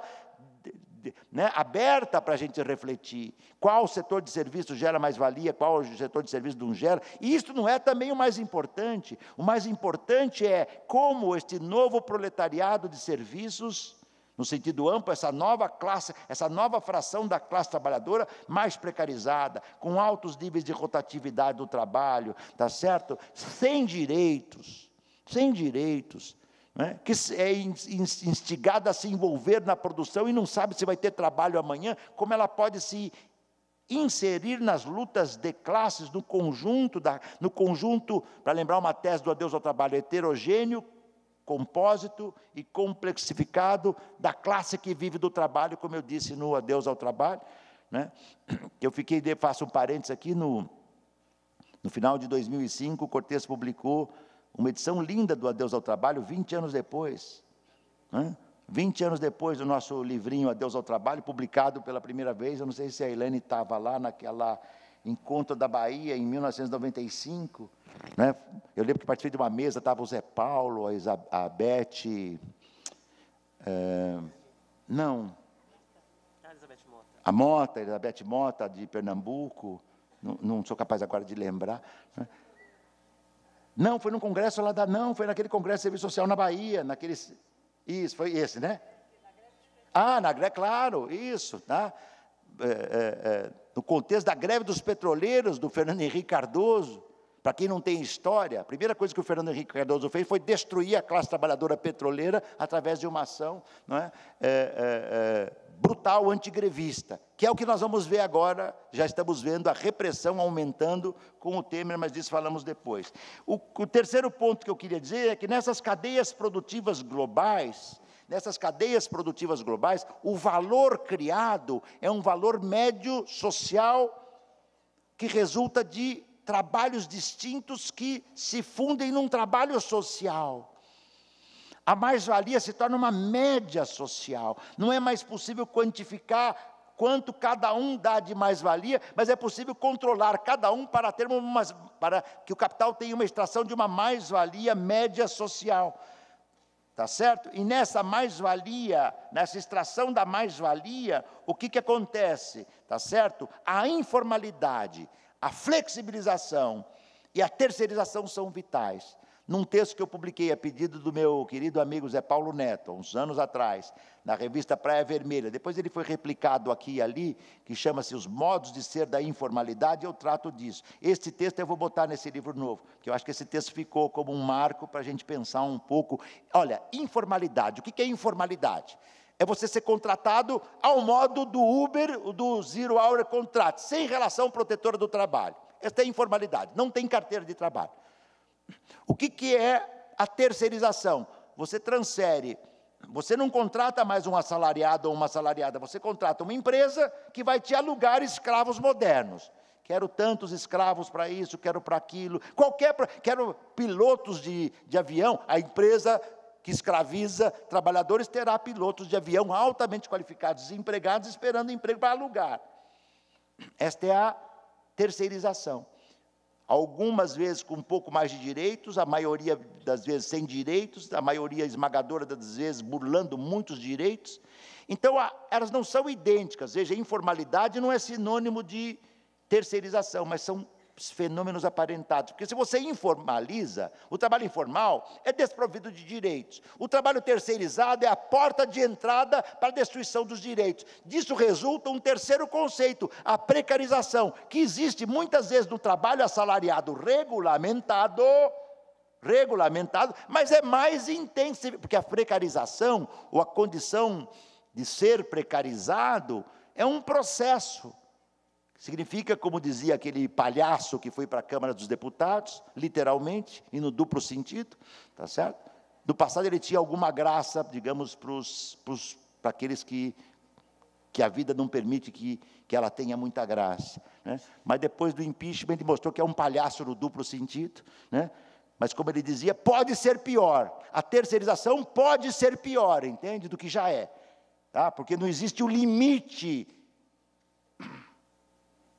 né, aberta para a gente refletir. Qual setor de serviço gera mais valia, qual setor de serviço não gera. E isso não é também o mais importante. O mais importante é como este novo proletariado de serviços, no sentido amplo, essa nova classe, essa nova fração da classe trabalhadora mais precarizada, com altos níveis de rotatividade do trabalho, tá certo? Sem direitos, né? Que é instigada a se envolver na produção e não sabe se vai ter trabalho amanhã, como ela pode se inserir nas lutas de classes, no conjunto, para lembrar uma tese do Adeus ao Trabalho, heterogêneo, compósito e complexificado da classe que vive do trabalho, como eu disse no Adeus ao Trabalho, né? Eu faço um parênteses aqui, no final de 2005, o Cortez publicou uma edição linda do Adeus ao Trabalho, 20 anos depois, né? 20 anos depois do nosso livrinho Adeus ao Trabalho, publicado pela primeira vez. Eu não sei se a Elaine estava lá naquela encontro da Bahia, em 1995, né? Eu lembro que participei de uma mesa, estava o Zé Paulo, a Beth, a Mota, Elizabeth Mota, de Pernambuco, não sou capaz agora de lembrar, né? Não, foi no congresso lá foi naquele congresso de serviço social na Bahia, isso, foi esse, né? Na greve, claro, isso, tá? No contexto da greve dos petroleiros, do Fernando Henrique Cardoso. Para quem não tem história, a primeira coisa que o Fernando Henrique Cardoso fez foi destruir a classe trabalhadora petroleira através de uma ação, não é? Brutal, antigrevista, que é o que nós vamos ver agora. Já estamos vendo a repressão aumentando com o Temer, mas disso falamos depois. O terceiro ponto que eu queria dizer é que nessas cadeias produtivas globais, o valor criado é um valor médio social que resulta de trabalhos distintos que se fundem num trabalho social. A mais-valia se torna uma média social. Não é mais possível quantificar quanto cada um dá de mais-valia, mas é possível controlar cada um para que o capital tenha uma extração de uma mais-valia média social. Tá certo? E nessa mais-valia, nessa extração da mais-valia, o que acontece? Tá certo? A informalidade, a flexibilização e a terceirização são vitais. Num texto que eu publiquei a pedido do meu querido amigo Zé Paulo Neto, uns anos atrás, na revista Praia Vermelha, depois ele foi replicado aqui e ali, que chama-se Os Modos de Ser da Informalidade, eu trato disso. Este texto eu vou botar nesse livro novo, porque eu acho que esse texto ficou como um marco para a gente pensar um pouco. Olha, informalidade, o que é informalidade? É você ser contratado ao modo do Uber, do Zero Hour Contract, sem relação protetora do trabalho. Esta é a informalidade, não tem carteira de trabalho. O que é a terceirização? Você transfere, você não contrata mais um assalariado ou uma assalariada, você contrata uma empresa que vai te alugar escravos modernos. Quero tantos escravos para isso, quero para aquilo, quero pilotos de avião. A empresa que escraviza trabalhadores terá pilotos de avião altamente qualificados, desempregados, esperando emprego para alugar. Esta é a terceirização. Algumas vezes com um pouco mais de direitos, a maioria das vezes sem direitos, a maioria esmagadora das vezes burlando muitos direitos. Então, elas não são idênticas. Veja, informalidade não é sinônimo de terceirização, mas são fenômenos aparentados. Porque se você informaliza, o trabalho informal é desprovido de direitos. O trabalho terceirizado é a porta de entrada para a destruição dos direitos. Disso resulta um terceiro conceito, a precarização, que existe muitas vezes no trabalho assalariado regulamentado, mas é mais intenso, porque a precarização, ou a condição de ser precarizado, é um processo. Significa, como dizia aquele palhaço que foi para a Câmara dos Deputados, literalmente, e no duplo sentido, tá certo? No passado ele tinha alguma graça, digamos, para aqueles que a vida não permite que ela tenha muita graça, né? Mas depois do impeachment ele mostrou que é um palhaço no duplo sentido, né? Mas, como ele dizia, pode ser pior. A terceirização pode ser pior, entende? Do que já é. Tá? Porque não existe o limite,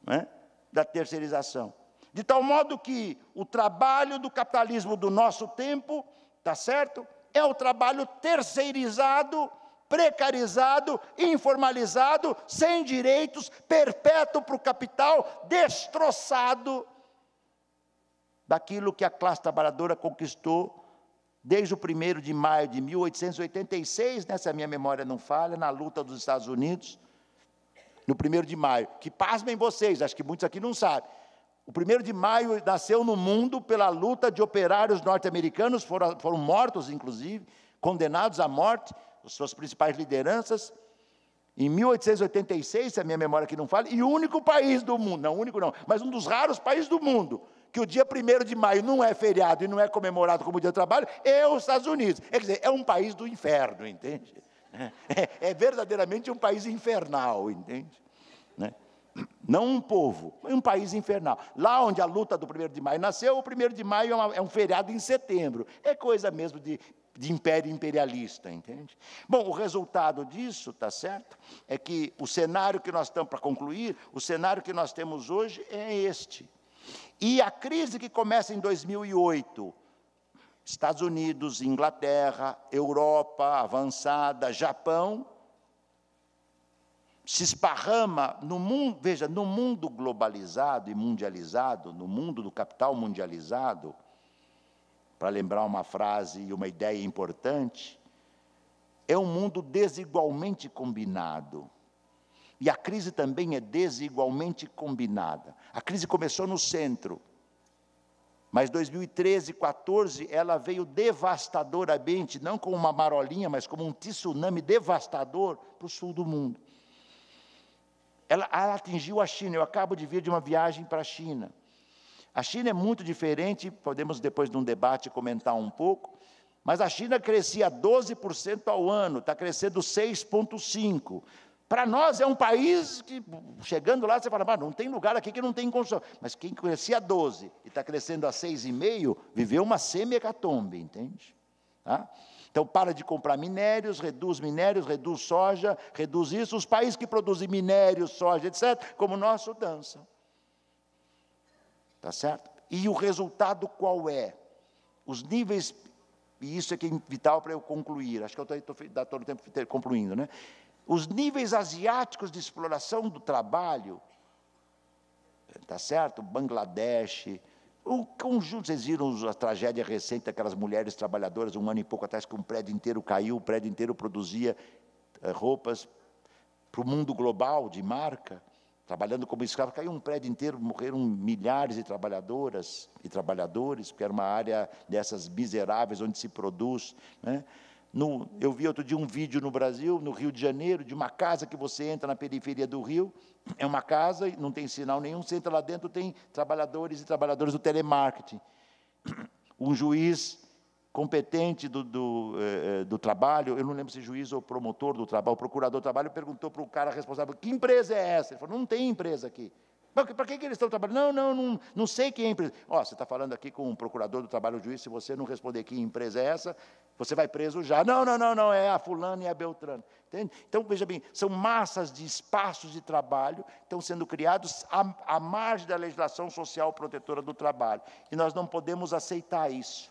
né, da terceirização. De tal modo que o trabalho do capitalismo do nosso tempo, tá certo? É o trabalho terceirizado, precarizado, informalizado, sem direitos, perpétuo para o capital, destroçado daquilo que a classe trabalhadora conquistou desde o 1º de maio de 1886, né, se a minha memória não falha, na luta dos Estados Unidos, no 1º de maio, que pasmem vocês, acho que muitos aqui não sabem. O 1º de maio nasceu no mundo pela luta de operários norte-americanos, foram mortos, inclusive, condenados à morte, as suas principais lideranças, em 1886, se a minha memória aqui não falha, e o único país do mundo, não único não, mas um dos raros países do mundo, que o dia 1º de maio não é feriado e não é comemorado como dia do trabalho, é os Estados Unidos. Quer dizer, é um país do inferno, entende? É verdadeiramente um país infernal, entende? Né? Não um povo, mas um país infernal. Lá onde a luta do 1º de maio nasceu, o 1º de maio é um feriado em setembro. É coisa mesmo de império imperialista, entende? Bom, o resultado disso, tá certo? É que o cenário que nós estamos, para concluir, o cenário que nós temos hoje é este. E a crise que começa em 2008, Estados Unidos, Inglaterra, Europa avançada, Japão, se esparrama no mundo, veja, no mundo globalizado e mundializado, no mundo do capital mundializado, para lembrar uma frase e uma ideia importante, é um mundo desigualmente combinado. E a crise também é desigualmente combinada. A crise começou no centro, mas 2013, 2014, ela veio devastadoramente, não como uma marolinha, mas como um tsunami devastador para o sul do mundo. Ela atingiu a China. Eu acabo de vir de uma viagem para a China. A China é muito diferente, podemos depois de um debate comentar um pouco, mas a China crescia 12% ao ano, está crescendo 6,5%. Para nós é um país que, chegando lá, você fala, não tem lugar aqui que não tem construção. Mas quem crescia a 12 e está crescendo a 6,5, viveu uma semi-hecatombe, entende? Tá? Então, para de comprar minérios, reduz soja, reduz isso. Os países que produzem minérios, soja, etc., como o nosso, dançam. Tá certo? E o resultado qual é? Os níveis, e isso é que é vital para eu concluir, acho que eu estou todo o tempo concluindo, né? Os níveis asiáticos de exploração do trabalho, tá certo? Bangladesh, o conjunto, vocês viram a tragédia recente daquelas mulheres trabalhadoras, 1 ano e pouco atrás, que um prédio inteiro caiu, o prédio inteiro produzia roupas para o mundo global de marca, trabalhando como escravo, caiu um prédio inteiro, morreram milhares de trabalhadoras e trabalhadores, porque era uma área dessas miseráveis onde se produz, né? Eu vi outro dia um vídeo no Brasil, no Rio de Janeiro, de uma casa que você entra na periferia do Rio, é uma casa, não tem sinal nenhum, você entra lá dentro, tem trabalhadores e trabalhadoras do telemarketing. Um juiz competente do trabalho, eu não lembro se juiz ou promotor do trabalho, o procurador do trabalho, perguntou para o cara responsável, que empresa é essa? Ele falou, não tem empresa aqui. Para que eles estão trabalhando? Não sei que empresa. Você está falando aqui com o procurador do trabalho, o juiz, se você não responder que empresa é essa, você vai preso já. Não, é a fulana e a beltrana. Entende? Então, veja bem, são massas de espaços de trabalho que estão sendo criados à margem da legislação social protetora do trabalho. E nós não podemos aceitar isso.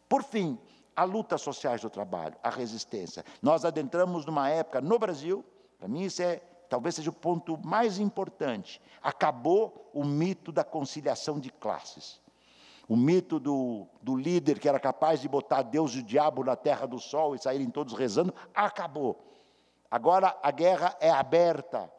Por fim, a luta sociais do trabalho, a resistência. Nós adentramos numa época, no Brasil, para mim isso talvez seja o ponto mais importante. Acabou o mito da conciliação de classes. O mito do líder que era capaz de botar Deus e o diabo na terra do sol e saírem todos rezando, acabou. Agora a guerra é aberta.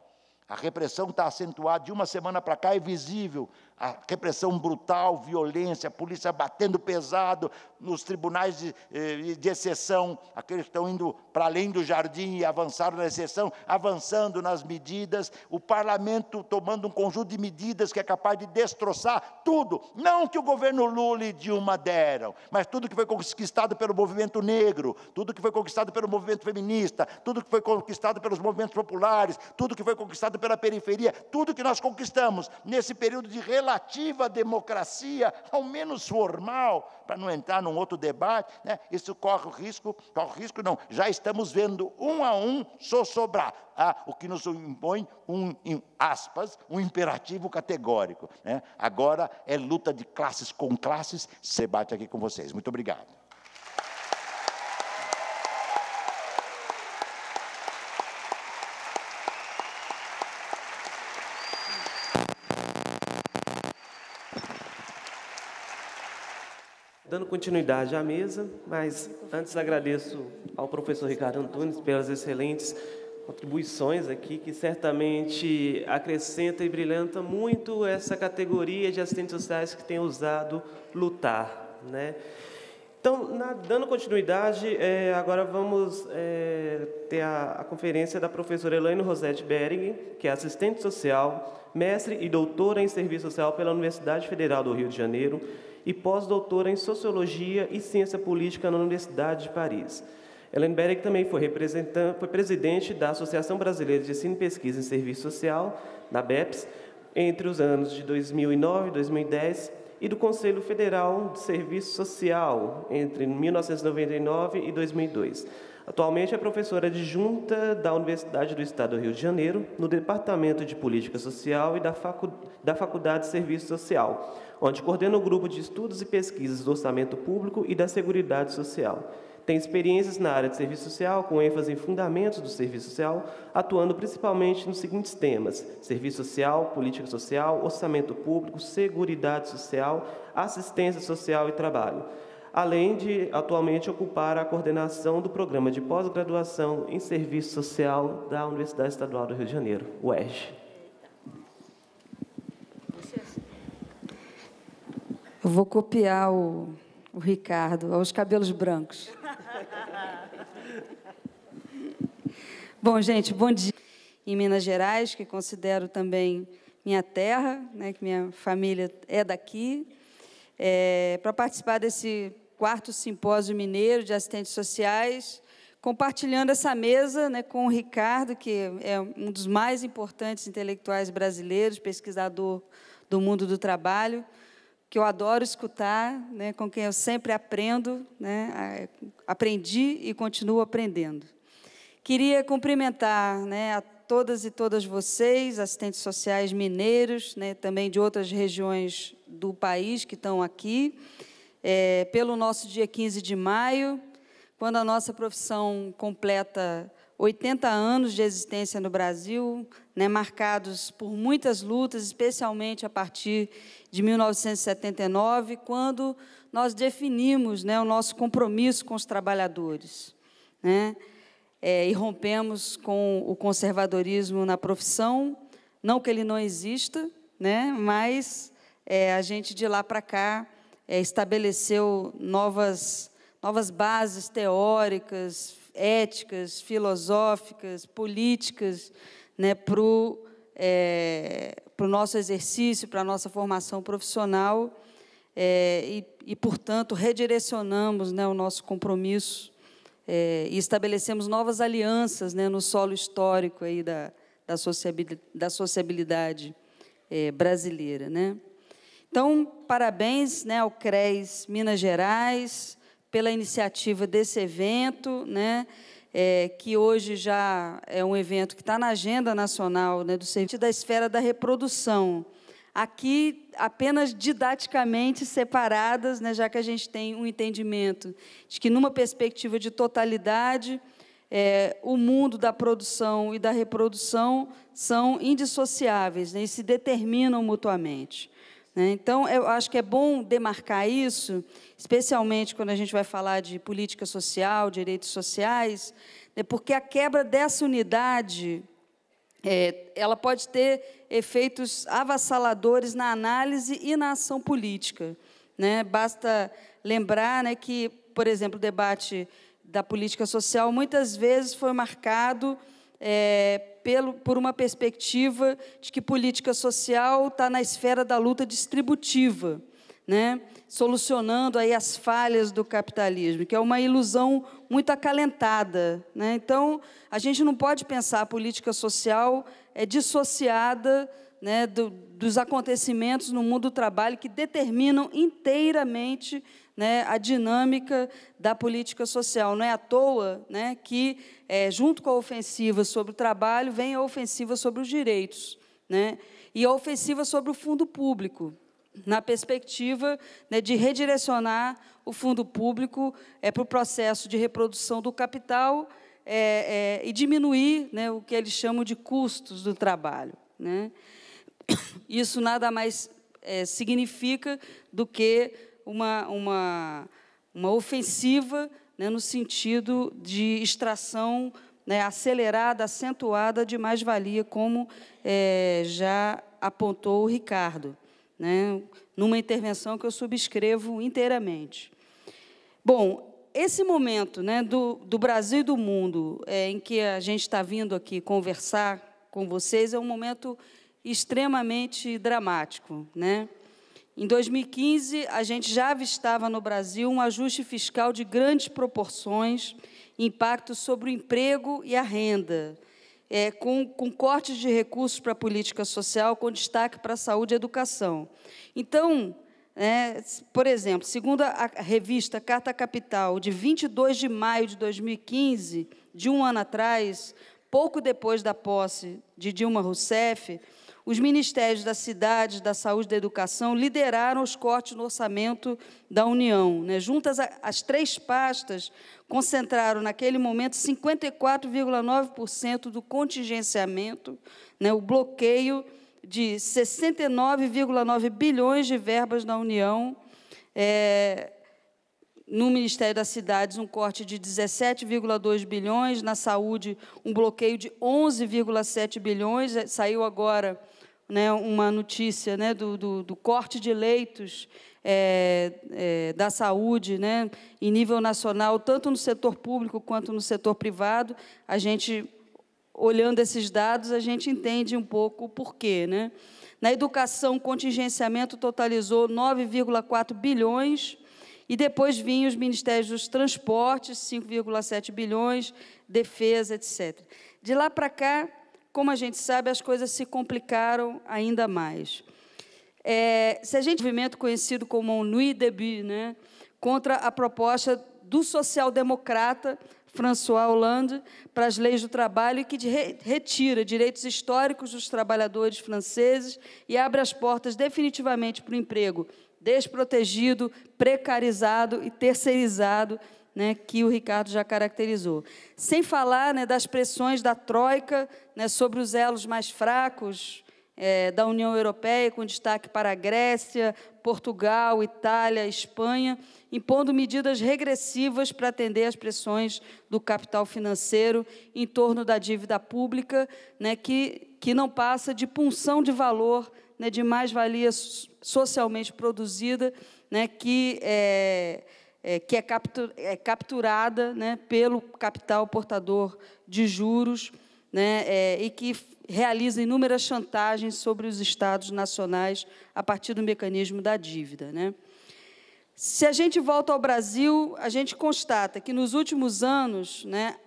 A repressão está acentuada, de uma semana para cá é visível, a repressão brutal, violência, a polícia batendo pesado nos tribunais de exceção, aqueles que estão indo para além do jardim e avançaram na exceção, avançando nas medidas, o parlamento tomando um conjunto de medidas que é capaz de destroçar tudo, não que o governo Lula e Dilma deram, mas tudo que foi conquistado pelo movimento negro, tudo que foi conquistado pelo movimento feminista, tudo que foi conquistado pelos movimentos populares, tudo que foi conquistado pela periferia, tudo que nós conquistamos nesse período de relação relativa democracia, ao menos formal, para não entrar num outro debate, né? Isso corre risco não, já estamos vendo um a um sossobrar, o que nos impõe em aspas, um imperativo categórico, né? Agora é luta de classes com classes, esse debate aqui com vocês. Muito obrigado. Dando continuidade à mesa, mas antes agradeço ao professor Ricardo Antunes pelas excelentes contribuições aqui, que certamente acrescenta e brilhanta muito essa categoria de assistentes sociais que tem usado lutar, né? Então, dando continuidade, agora vamos ter a conferência da professora Elaine Rosete Bering, que é assistente social, mestre e doutora em serviço social pela Universidade Federal do Rio de Janeiro e pós-doutora em Sociologia e Ciência Política na Universidade de Paris. Elaine Bering também foi presidente da Associação Brasileira de Ensino e Pesquisa em Serviço Social, da BEPS, entre os anos de 2009 e 2010, e do Conselho Federal de Serviço Social, entre 1999 e 2002. Atualmente é professora adjunta da Universidade do Estado do Rio de Janeiro, no Departamento de Política Social e da Faculdade de Serviço Social, onde coordena o grupo de estudos e pesquisas do orçamento público e da Seguridade Social. Tem experiências na área de serviço social, com ênfase em fundamentos do serviço social, atuando principalmente nos seguintes temas: serviço social, política social, orçamento público, seguridade social, assistência social e trabalho, além de, atualmente, ocupar a coordenação do programa de pós-graduação em serviço social da Universidade Estadual do Rio de Janeiro, UERJ. Eu vou copiar o Ricardo, aos cabelos brancos. Bom, gente, bom dia. Em Minas Gerais, que considero também minha terra, né, que minha família é daqui, para participar desse 4º Simpósio Mineiro de Assistentes Sociais, compartilhando essa mesa, né, com o Ricardo, que é um dos mais importantes intelectuais brasileiros, pesquisador do mundo do trabalho, que eu adoro escutar, né, com quem eu sempre aprendo, né, aprendi e continuo aprendendo. Queria cumprimentar, né, a todas e todas vocês, assistentes sociais mineiros, né, também de outras regiões do país que estão aqui, pelo nosso dia 15 de maio, quando a nossa profissão completa 80 anos de existência no Brasil, né, marcados por muitas lutas, especialmente a partir de 1979, quando nós definimos, né, o nosso compromisso com os trabalhadores, né, e rompemos com o conservadorismo na profissão, não que ele não exista, né, mas a gente, de lá para cá, estabeleceu novas bases teóricas, éticas, filosóficas, políticas, né, para o nosso exercício, para a nossa formação profissional, e, portanto, redirecionamos, né, o nosso compromisso e estabelecemos novas alianças, né, no solo histórico aí da sociabilidade brasileira, né? Então, parabéns, né, ao CRES Minas Gerais pela iniciativa desse evento, né, que hoje já é um evento que está na agenda nacional, né, do serviço da esfera da reprodução. Aqui, apenas didaticamente separadas, né, já que a gente tem um entendimento de que, numa perspectiva de totalidade, o mundo da produção e da reprodução são indissociáveis, né, e se determinam mutuamente. Então, eu acho que é bom demarcar isso, especialmente quando a gente vai falar de política social, direitos sociais, né, porque a quebra dessa unidade, ela pode ter efeitos avassaladores na análise e na ação política, né? Basta lembrar, né, que, por exemplo, o debate da política social muitas vezes foi marcado por uma perspectiva de que política social está na esfera da luta distributiva, né, solucionando aí as falhas do capitalismo, que é uma ilusão muito acalentada, né? Então, a gente não pode pensar a política social dissociada né, dos acontecimentos no mundo do trabalho que determinam inteiramente, né, a dinâmica da política social. Não é à toa, né, que, junto com a ofensiva sobre o trabalho, vem a ofensiva sobre os direitos, né, e a ofensiva sobre o fundo público, na perspectiva, né, de redirecionar o fundo público para o processo de reprodução do capital e diminuir, né, o que eles chamam de custos do trabalho, né. Isso nada mais significa do que uma ofensiva, né, no sentido de extração, né, acelerada, acentuada de mais-valia, como já apontou o Ricardo, né, numa intervenção que eu subscrevo inteiramente. Bom, esse momento, né, do Brasil e do mundo em que a gente está vindo aqui conversar com vocês é um momento extremamente dramático, né? Em 2015, a gente já avistava no Brasil um ajuste fiscal de grandes proporções, impacto sobre o emprego e a renda, com cortes de recursos para a política social, com destaque para a saúde e educação. Então, por exemplo, segundo a revista Carta Capital, de 22 de maio de 2015, de um ano atrás, pouco depois da posse de Dilma Rousseff, os ministérios das cidades, da saúde e da educação lideraram os cortes no orçamento da União, né? Juntas, as três pastas concentraram, naquele momento, 54,9% do contingenciamento, né? O bloqueio de 69,9 bilhões de verbas da União, no Ministério das Cidades, um corte de 17,2 bilhões, na saúde, um bloqueio de 11,7 bilhões, saiu agora, né, uma notícia, né, do corte de leitos da saúde, né, em nível nacional, tanto no setor público quanto no setor privado. A gente, olhando esses dados, a gente entende um pouco o porquê, né? Na educação, o contingenciamento totalizou 9,4 bilhões, e depois vinham os ministérios dos transportes, 5,7 bilhões, defesa, etc. De lá para cá, como a gente sabe, as coisas se complicaram ainda mais. Se a gente tem um movimento conhecido como Nuit Début, né, contra a proposta do social-democrata François Hollande para as leis do trabalho, e que retira direitos históricos dos trabalhadores franceses e abre as portas definitivamente para o emprego desprotegido, precarizado e terceirizado, né, que o Ricardo já caracterizou. Sem falar, né, das pressões da Troika, né, sobre os elos mais fracos da União Europeia, com destaque para a Grécia, Portugal, Itália, Espanha, impondo medidas regressivas para atender às pressões do capital financeiro em torno da dívida pública, né, que não passa de punção de valor, né, de mais-valia socialmente produzida, né, que é capturada, né, pelo capital portador de juros, né, e que realiza inúmeras chantagens sobre os estados nacionais a partir do mecanismo da dívida, né. Se a gente volta ao Brasil, a gente constata que, nos últimos anos, né,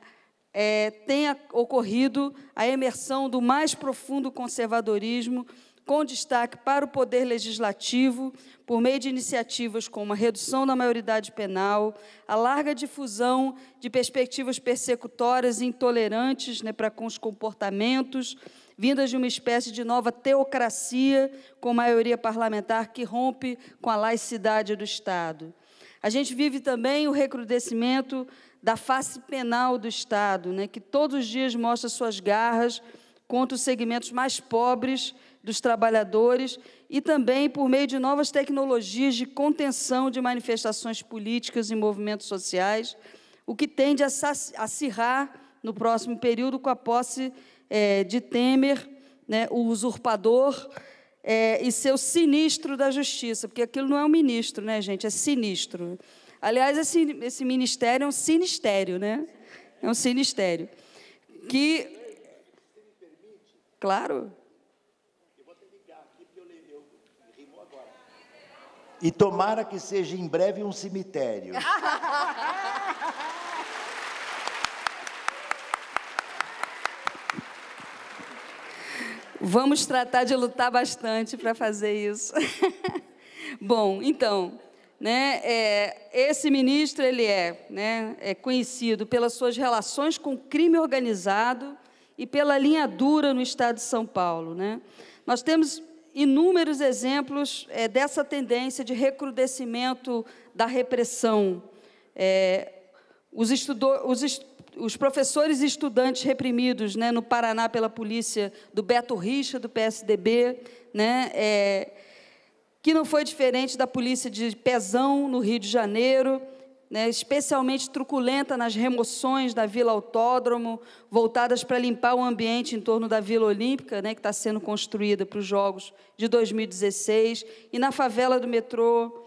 tem ocorrido a emersão do mais profundo conservadorismo, com destaque para o Poder Legislativo, por meio de iniciativas como a redução da maioridade penal, a larga difusão de perspectivas persecutórias e intolerantes, né, para com os comportamentos, vindas de uma espécie de nova teocracia com maioria parlamentar que rompe com a laicidade do Estado. A gente vive também o recrudescimento da face penal do Estado, né, que todos os dias mostra suas garras contra os segmentos mais pobres dos trabalhadores, e também por meio de novas tecnologias de contenção de manifestações políticas e movimentos sociais, o que tende a acirrar no próximo período com a posse de Temer, né, o usurpador, e seu sinistro da Justiça, porque aquilo não é um ministro, né, gente, é sinistro. Aliás, esse ministério é um sinistério, né? É um sinistério. Que... Claro. E tomara que seja em breve um cemitério. Vamos tratar de lutar bastante para fazer isso. Bom, então, né, esse ministro ele é conhecido pelas suas relações com o crime organizado e pela linha dura no Estado de São Paulo, né? Nós temos inúmeros exemplos dessa tendência de recrudescimento da repressão. Os professores e estudantes reprimidos, né, no Paraná pela polícia do Beto Richa, do PSDB, né, que não foi diferente da polícia de Pezão, no Rio de Janeiro, né, especialmente truculenta nas remoções da Vila Autódromo, voltadas para limpar o ambiente em torno da Vila Olímpica, né, que está sendo construída para os Jogos de 2016, e na favela do metrô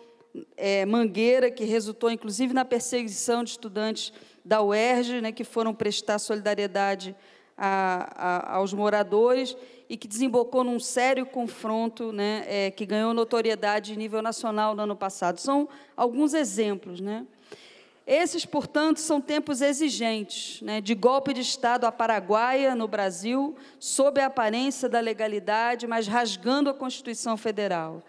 Mangueira, que resultou, inclusive, na perseguição de estudantes da UERJ, né, que foram prestar solidariedade aos moradores e que desembocou num sério confronto, né, que ganhou notoriedade em nível nacional no ano passado. São alguns exemplos, né? Esses, portanto, são tempos exigentes, né, de golpe de Estado à Paraguaia, no Brasil, sob a aparência da legalidade, mas rasgando a Constituição Federal.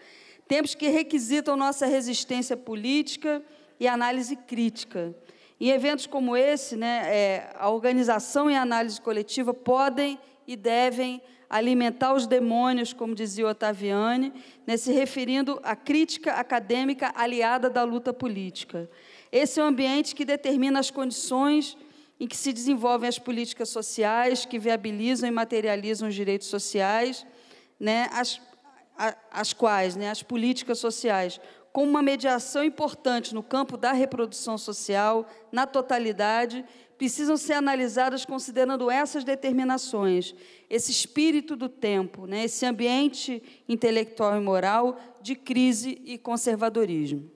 Tempos que requisitam nossa resistência política e análise crítica. Em eventos como esse, né, a organização e a análise coletiva podem e devem alimentar os demônios, como dizia Ottaviani, né, se referindo à crítica acadêmica aliada da luta política. Esse é o ambiente que determina as condições em que se desenvolvem as políticas sociais, que viabilizam e materializam os direitos sociais, né, as quais, né, as políticas sociais, com uma mediação importante no campo da reprodução social, na totalidade, precisam ser analisadas considerando essas determinações, esse espírito do tempo, né, esse ambiente intelectual e moral de crise e conservadorismo.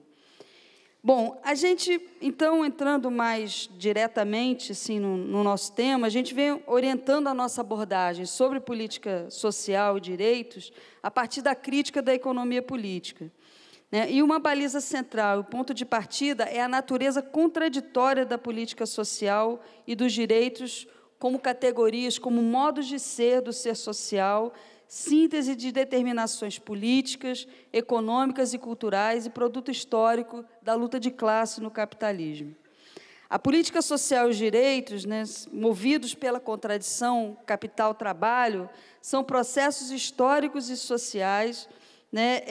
Bom, a gente, então, entrando mais diretamente assim, no nosso tema, a gente vem orientando a nossa abordagem sobre política social e direitos a partir da crítica da economia política, né? E uma baliza central, o ponto de partida, é a natureza contraditória da política social e dos direitos como categorias, como modos de ser do ser social, síntese de determinações políticas, econômicas e culturais e produto histórico da luta de classe no capitalismo. A política social e os direitos, né, movidos pela contradição capital-trabalho, são processos históricos e sociais, né,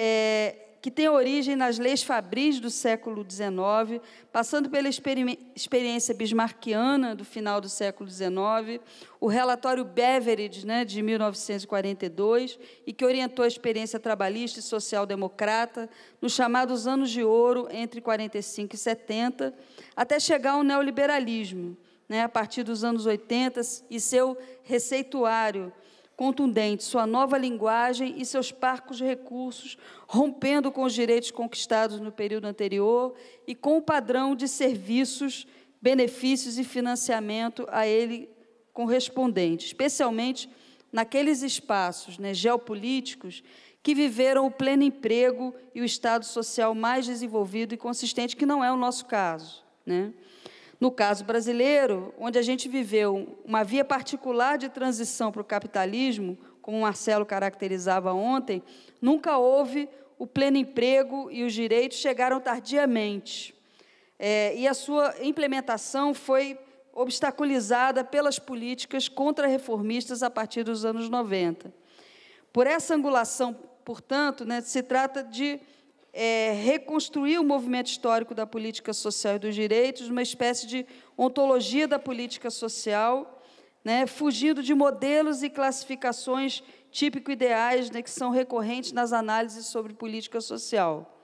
que têm origem nas leis fabris do século XIX, passando pela experiência bismarckiana do final do século XIX, o relatório Beveridge, né, de 1942, e que orientou a experiência trabalhista e social-democrata nos chamados anos de ouro entre 45 e 70, até chegar ao neoliberalismo, né, a partir dos anos 80, e seu receituário contundente, sua nova linguagem e seus parcos recursos, rompendo com os direitos conquistados no período anterior e com o padrão de serviços, benefícios e financiamento a ele correspondente, especialmente naqueles espaços, né, geopolíticos que viveram o pleno emprego e o Estado social mais desenvolvido e consistente, que não é o nosso caso, né? No caso brasileiro, onde a gente viveu uma via particular de transição para o capitalismo, como o Marcelo caracterizava ontem, nunca houve o pleno emprego e os direitos chegaram tardiamente. E a sua implementação foi obstaculizada pelas políticas contra-reformistas a partir dos anos 90. Por essa angulação, portanto, né, se trata de reconstruir o movimento histórico da política social e dos direitos, uma espécie de ontologia da política social, né, fugindo de modelos e classificações típico-ideais, né, que são recorrentes nas análises sobre política social.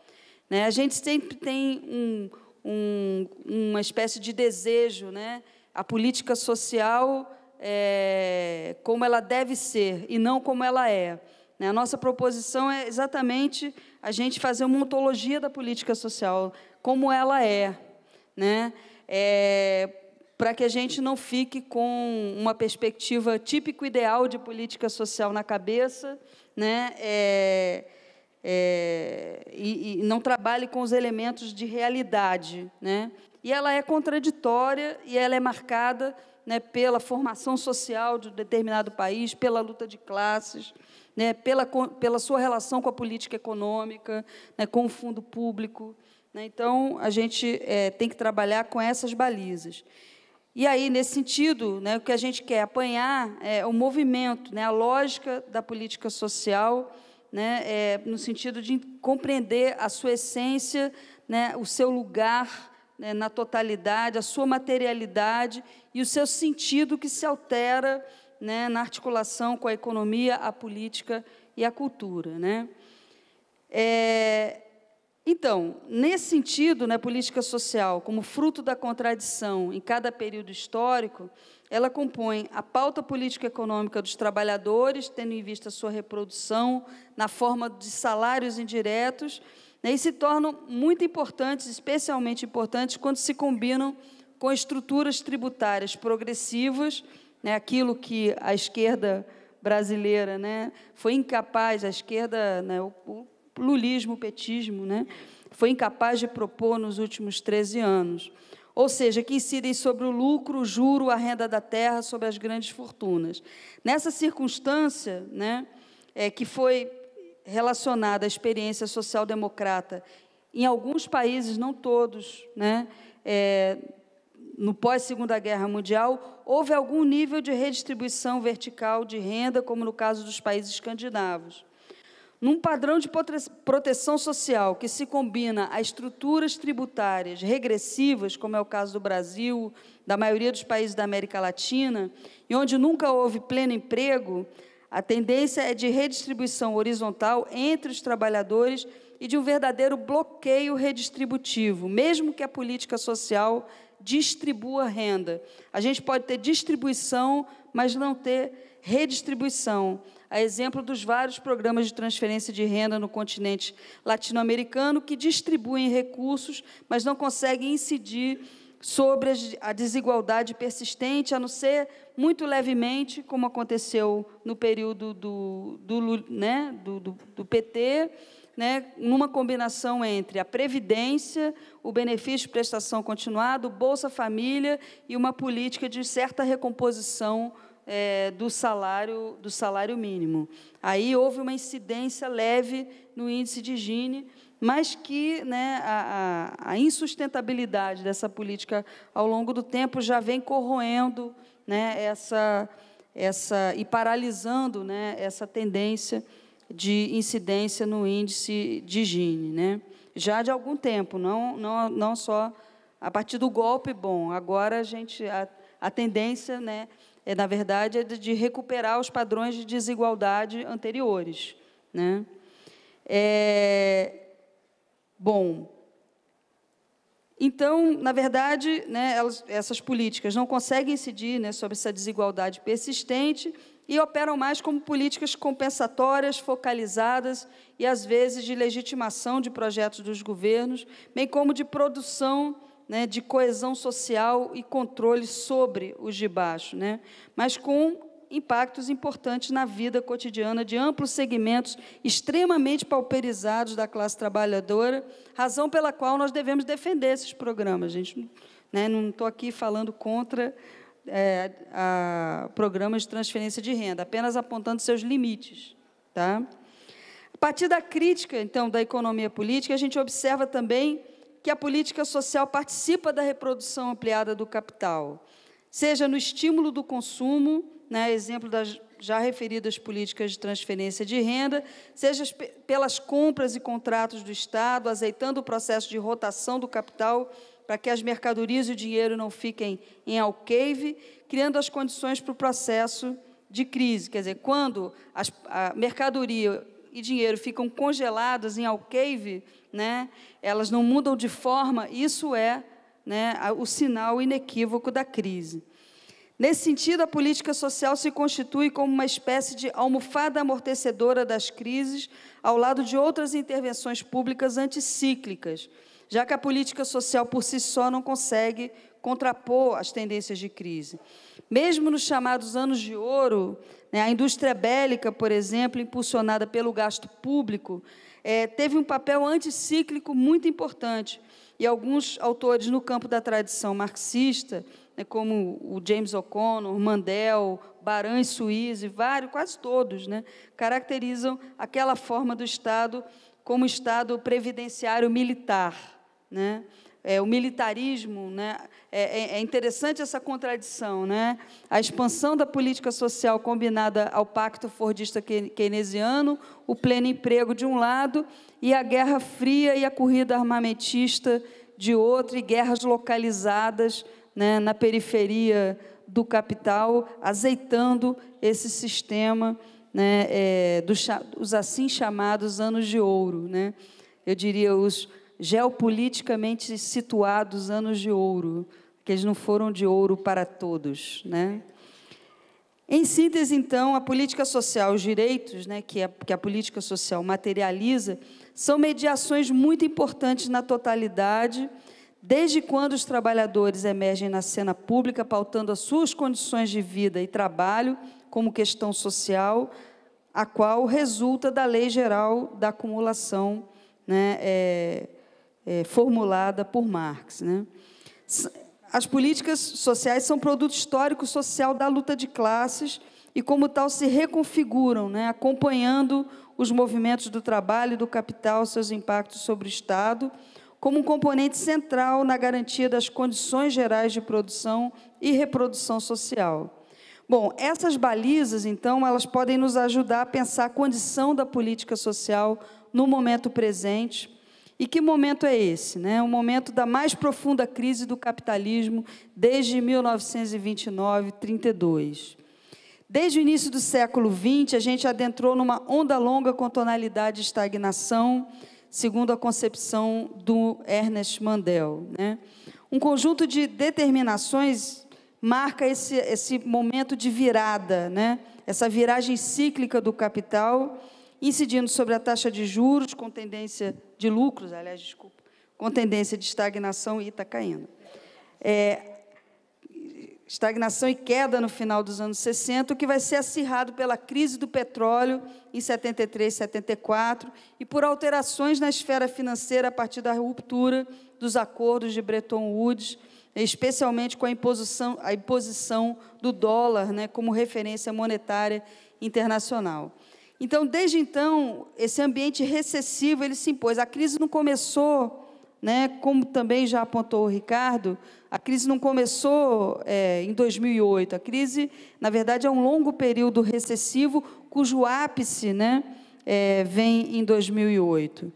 Né, a gente sempre tem uma espécie de desejo, né, a política social como ela deve ser e não como ela é. A nossa proposição é exatamente a gente fazer uma ontologia da política social, como ela é, né? Para que a gente não fique com uma perspectiva típico-ideal de política social na cabeça, né? E não trabalhe com os elementos de realidade, né, e ela é contraditória e ela é marcada, né, pela formação social de um determinado país, pela luta de classes, né, pela sua relação com a política econômica, né, com o fundo público, né. Então, a gente tem que trabalhar com essas balizas. E aí, nesse sentido, né, o que a gente quer apanhar é o movimento, né, a lógica da política social, né, no sentido de compreender a sua essência, né, o seu lugar, né, na totalidade, a sua materialidade e o seu sentido que se altera, né, na articulação com a economia, a política e a cultura, né. Então, nesse sentido, né, política social, como fruto da contradição em cada período histórico, ela compõe a pauta político-econômica dos trabalhadores, tendo em vista a sua reprodução na forma de salários indiretos, né, e se tornam muito importantes, especialmente importantes, quando se combinam com estruturas tributárias progressivas, né, aquilo que a esquerda brasileira, né, foi incapaz, a esquerda, né, o lulismo, o petismo, né, foi incapaz de propor nos últimos 13 anos. Ou seja, que incidem sobre o lucro, o juro, a renda da terra, sobre as grandes fortunas. Nessa circunstância, né, que foi relacionada à experiência social-democrata, em alguns países, não todos, né, no pós-Segunda Guerra Mundial, houve algum nível de redistribuição vertical de renda, como no caso dos países escandinavos. Num padrão de proteção social que se combina a estruturas tributárias regressivas, como é o caso do Brasil, da maioria dos países da América Latina, e onde nunca houve pleno emprego, a tendência é de redistribuição horizontal entre os trabalhadores e de um verdadeiro bloqueio redistributivo, mesmo que a política social distribua renda. A gente pode ter distribuição, mas não ter redistribuição. A exemplo dos vários programas de transferência de renda no continente latino-americano, que distribuem recursos, mas não conseguem incidir sobre a desigualdade persistente, a não ser muito levemente, como aconteceu no período do PT, né, numa combinação entre a previdência, o benefício de prestação continuada, o Bolsa Família e uma política de certa recomposição do salário mínimo. Aí houve uma incidência leve no índice de Gini, mas que, né, a insustentabilidade dessa política ao longo do tempo já vem corroendo, né, e paralisando, né, essa tendência de incidência no índice de Gini, né, já de algum tempo, não só a partir do golpe. Bom, agora a tendência, né, na verdade, é de recuperar os padrões de desigualdade anteriores, né? Bom, então, na verdade, né, essas políticas não conseguem incidir, né, sobre essa desigualdade persistente e operam mais como políticas compensatórias, focalizadas e, às vezes, de legitimação de projetos dos governos, bem como de produção, né, de coesão social e controle sobre os de baixo, né, mas com impactos importantes na vida cotidiana de amplos segmentos extremamente pauperizados da classe trabalhadora, razão pela qual nós devemos defender esses programas. Gente, né, não estou aqui falando contra programas de transferência de renda, apenas apontando seus limites, tá? A partir da crítica, então, da economia política, a gente observa também que a política social participa da reprodução ampliada do capital, seja no estímulo do consumo, né, exemplo das já referidas políticas de transferência de renda, seja pelas compras e contratos do Estado, azeitando o processo de rotação do capital para que as mercadorias e o dinheiro não fiquem em alqueire, criando as condições para o processo de crise. Quer dizer, quando a mercadoria e dinheiro ficam congelados em alqueire, né, elas não mudam de forma, isso é, né, o sinal inequívoco da crise. Nesse sentido, a política social se constitui como uma espécie de almofada amortecedora das crises, ao lado de outras intervenções públicas anticíclicas, já que a política social por si só não consegue contrapor as tendências de crise. Mesmo nos chamados anos de ouro, né, a indústria bélica, por exemplo, impulsionada pelo gasto público, teve um papel anticíclico muito importante, e alguns autores no campo da tradição marxista, né, como o James O'Connor, Mandel, Baran e Suíze, quase todos, né, caracterizam aquela forma do Estado como Estado previdenciário militar, né? O militarismo, né? É interessante essa contradição, né? A expansão da política social combinada ao pacto fordista keynesiano, o pleno emprego de um lado, e a Guerra Fria e a corrida armamentista de outro, e guerras localizadas, né, na periferia do capital, azeitando esse sistema, né, os assim chamados anos de ouro, né? Eu diria os geopoliticamente situados anos de ouro, que eles não foram de ouro para todos, né? Em síntese, então, a política social, os direitos, né, que a política social materializa, são mediações muito importantes na totalidade, desde quando os trabalhadores emergem na cena pública, pautando as suas condições de vida e trabalho como questão social, a qual resulta da Lei Geral da Acumulação, né, formulada por Marx, né? As políticas sociais são produto histórico social da luta de classes e, como tal, se reconfiguram, né, acompanhando os movimentos do trabalho e do capital, seus impactos sobre o Estado, como um componente central na garantia das condições gerais de produção e reprodução social. Bom, essas balizas, então, elas podem nos ajudar a pensar a condição da política social no momento presente. E que momento é esse, né? O momento da mais profunda crise do capitalismo desde 1929, 32. Desde o início do século XX, a gente adentrou numa onda longa com tonalidade de estagnação, segundo a concepção do Ernest Mandel, né? Um conjunto de determinações marca esse momento de virada, né? Essa viragem cíclica do capital, incidindo sobre a taxa de juros, com tendência de lucros, com tendência de estagnação, e está caindo. Estagnação e queda no final dos anos 60, o que vai ser acirrado pela crise do petróleo em 73, 74, e por alterações na esfera financeira a partir da ruptura dos acordos de Bretton Woods, especialmente com a imposição do dólar, né, como referência monetária internacional. Então, desde então, esse ambiente recessivo ele se impôs. A crise não começou, né, como também já apontou o Ricardo, a crise não começou em 2008. A crise, na verdade, é um longo período recessivo, cujo ápice, né, vem em 2008.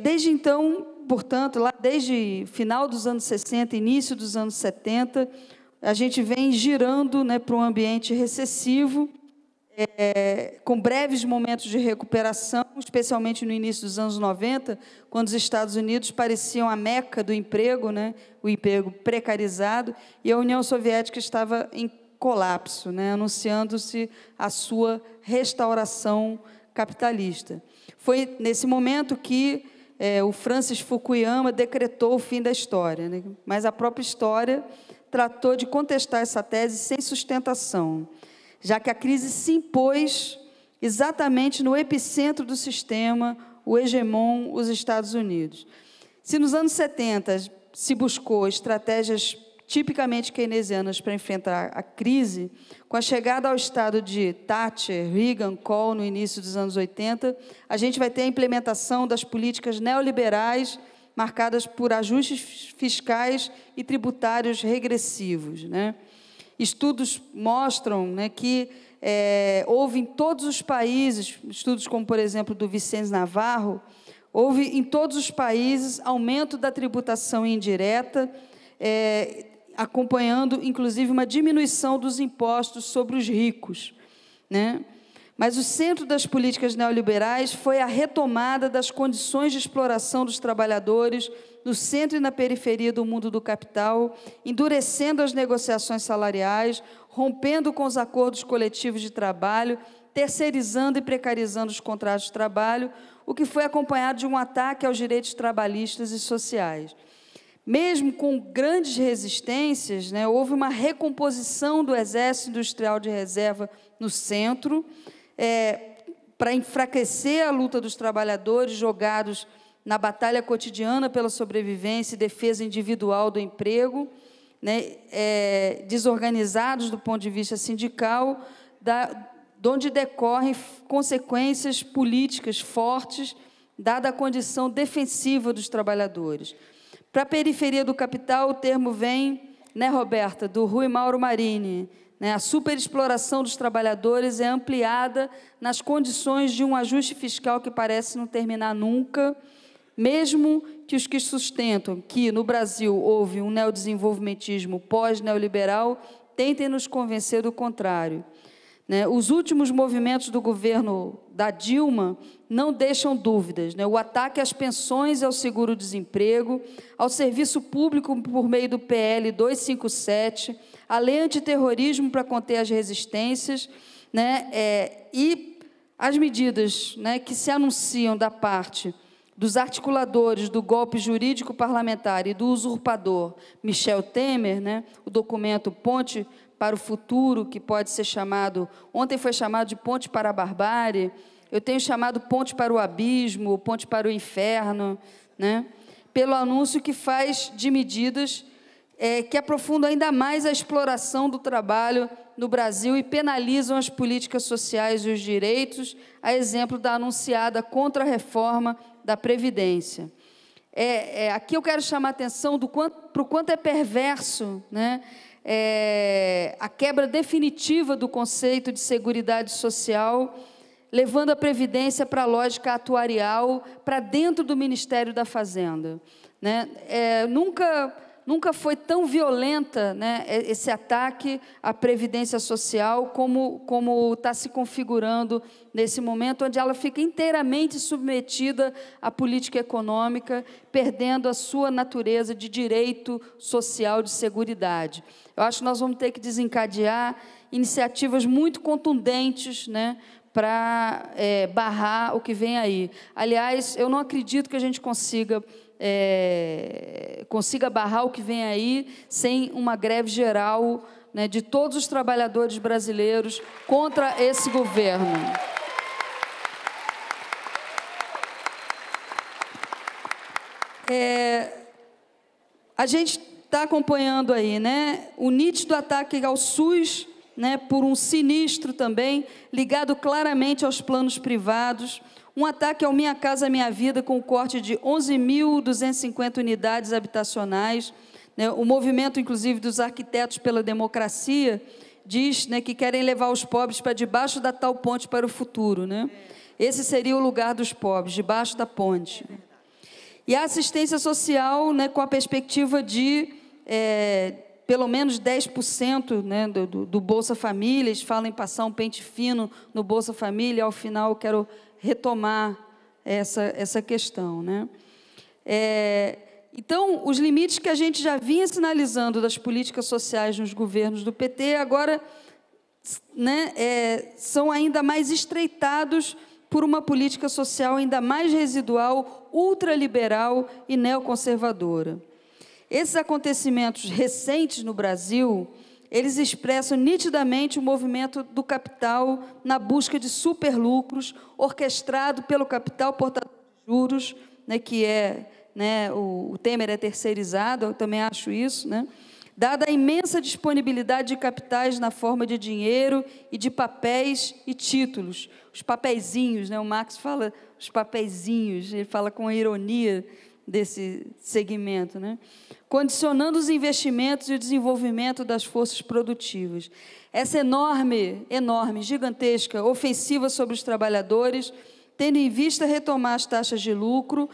Desde então, portanto, lá desde final dos anos 60, início dos anos 70, a gente vem girando, né, para um ambiente recessivo, com breves momentos de recuperação, especialmente no início dos anos 90, quando os Estados Unidos pareciam a meca do emprego, né, o emprego precarizado, e a União Soviética estava em colapso, né, anunciando-se a sua restauração capitalista. Foi nesse momento que o Francis Fukuyama decretou o fim da história, né, mas a própria história tratou de contestar essa tese sem sustentação, já que a crise se impôs exatamente no epicentro do sistema, o hegemon, os Estados Unidos. Se nos anos 70 se buscou estratégias tipicamente keynesianas para enfrentar a crise, com a chegada ao estado de Thatcher, Reagan, Kohl, no início dos anos 80, a gente vai ter a implementação das políticas neoliberais marcadas por ajustes fiscais e tributários regressivos, né? Estudos mostram, né, que houve em todos os países, estudos como, por exemplo, do Vicente Navarro, houve em todos os países aumento da tributação indireta, acompanhando, inclusive, uma diminuição dos impostos sobre os ricos, né? Mas o centro das políticas neoliberais foi a retomada das condições de exploração dos trabalhadores no centro e na periferia do mundo do capital, endurecendo as negociações salariais, rompendo com os acordos coletivos de trabalho, terceirizando e precarizando os contratos de trabalho, o que foi acompanhado de um ataque aos direitos trabalhistas e sociais. Mesmo com grandes resistências, né, houve uma recomposição do Exército Industrial de Reserva no centro, para enfraquecer a luta dos trabalhadores jogados na batalha cotidiana pela sobrevivência e defesa individual do emprego, né, desorganizados do ponto de vista sindical, de onde decorrem consequências políticas fortes, dada a condição defensiva dos trabalhadores. Para a periferia do capital, o termo vem, né, Roberta, do Rui Mauro Marini, né, a superexploração dos trabalhadores é ampliada nas condições de um ajuste fiscal que parece não terminar nunca, mesmo que os que sustentam que no Brasil houve um neodesenvolvimentismo pós-neoliberal tentem nos convencer do contrário. Né, os últimos movimentos do governo da Dilma não deixam dúvidas. Né, o ataque às pensões e ao seguro-desemprego, ao serviço público por meio do PL 257, a lei antiterrorismo para conter as resistências, né, e as medidas, né, que se anunciam da parte dos articuladores do golpe jurídico parlamentar e do usurpador Michel Temer, né, o documento Ponte para o Futuro, que pode ser chamado, ontem foi chamado de Ponte para a Barbárie, eu tenho chamado Ponte para o Abismo, Ponte para o Inferno, né, pelo anúncio que faz de medidas que aprofundam ainda mais a exploração do trabalho no Brasil e penalizam as políticas sociais e os direitos, a exemplo da anunciada contra-reforma da Previdência. Aqui eu quero chamar a atenção para o quanto é perverso, né, a quebra definitiva do conceito de seguridade social, levando a Previdência para a lógica atuarial, para dentro do Ministério da Fazenda. Né? Nunca foi tão violenta, né, esse ataque à Previdência Social como está se configurando nesse momento, onde ela fica inteiramente submetida à política econômica, perdendo a sua natureza de direito social de seguridade. Eu acho que nós vamos ter que desencadear iniciativas muito contundentes, né, para barrar o que vem aí. Aliás, eu não acredito que a gente consiga barrar o que vem aí sem uma greve geral, né, de todos os trabalhadores brasileiros contra esse governo. A gente está acompanhando aí, né, o nítido ataque ao SUS, né, por um sinistro também, ligado claramente aos planos privados, um ataque ao Minha Casa Minha Vida com o corte de 11.250 unidades habitacionais. Né, o movimento, inclusive, dos arquitetos pela democracia, diz, né, que querem levar os pobres para debaixo da tal ponte para o futuro. Né? Esse seria o lugar dos pobres, debaixo da ponte. E a assistência social, né, com a perspectiva de pelo menos 10%, né, do Bolsa Família. Eles falam em passar um pente fino no Bolsa Família. Ao final, eu quero retomar essa questão. Né? Então, os limites que a gente já vinha sinalizando das políticas sociais nos governos do PT, agora, né, são ainda mais estreitados por uma política social ainda mais residual, ultraliberal e neoconservadora. Esses acontecimentos recentes no Brasil, eles expressam nitidamente o movimento do capital na busca de superlucros, orquestrado pelo capital portador de juros, né, que o Temer é terceirizado, eu também acho isso, né? Dada a imensa disponibilidade de capitais na forma de dinheiro e de papéis e títulos, os papeizinhos, né? O Marx fala os papeizinhos, ele fala com a ironia desse segmento, né? Condicionando os investimentos e o desenvolvimento das forças produtivas. Essa enorme, gigantesca ofensiva sobre os trabalhadores, tendo em vista retomar as taxas de lucro,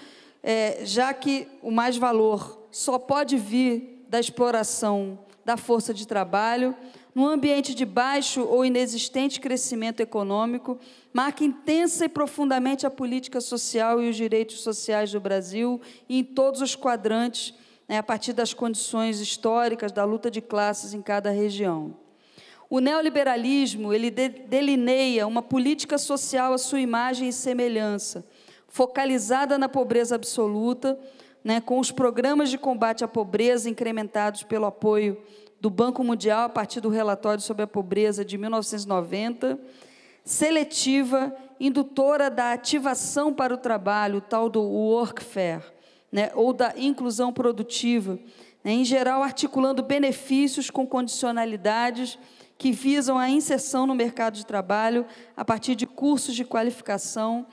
já que o mais-valor só pode vir da exploração da força de trabalho, num ambiente de baixo ou inexistente crescimento econômico, marca intensa e profundamente a política social e os direitos sociais do Brasil, e em todos os quadrantes, né, a partir das condições históricas da luta de classes em cada região. O neoliberalismo, ele delineia uma política social à sua imagem e semelhança, focalizada na pobreza absoluta, né, com os programas de combate à pobreza incrementados pelo apoio do Banco Mundial a partir do relatório sobre a pobreza de 1990, seletiva, indutora da ativação para o trabalho, o tal do workfare, né, ou da inclusão produtiva, né, em geral articulando benefícios com condicionalidades que visam a inserção no mercado de trabalho a partir de cursos de qualificação,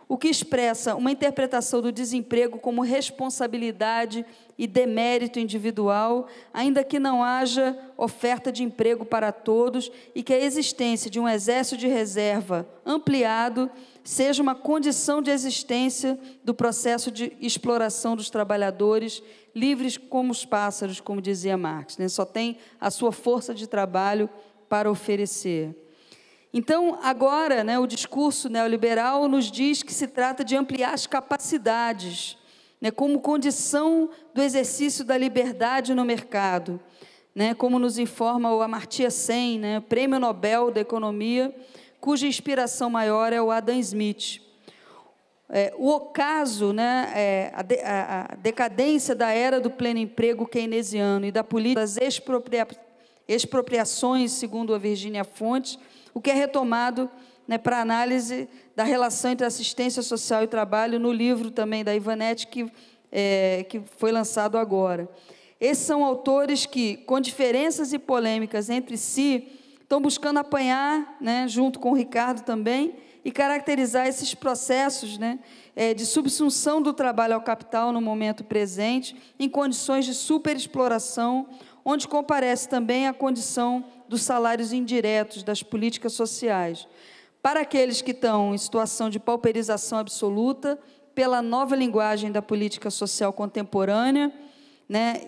o que expressa uma interpretação do desemprego como responsabilidade e demérito individual, ainda que não haja oferta de emprego para todos e que a existência de um exército de reserva ampliado seja uma condição de existência do processo de exploração dos trabalhadores, livres como os pássaros, como dizia Marx, né? Só tem a sua força de trabalho para oferecer. Então, agora, né, o discurso neoliberal nos diz que se trata de ampliar as capacidades, né, como condição do exercício da liberdade no mercado, né, como nos informa o Amartya Sen, né, Prêmio Nobel da Economia, cuja inspiração maior é o Adam Smith. O ocaso, né, a decadência da era do pleno emprego keynesiano e da política das expropriações, segundo a Virginia Fontes, o que é retomado, né, para análise da relação entre assistência social e trabalho no livro também da Ivanetti, que foi lançado agora. Esses são autores que, com diferenças e polêmicas entre si, estão buscando apanhar, né, junto com o Ricardo também, e caracterizar esses processos, né, de subsunção do trabalho ao capital no momento presente, em condições de superexploração, onde comparece também a condição dos salários indiretos, das políticas sociais. Para aqueles que estão em situação de pauperização absoluta, pela nova linguagem da política social contemporânea, né,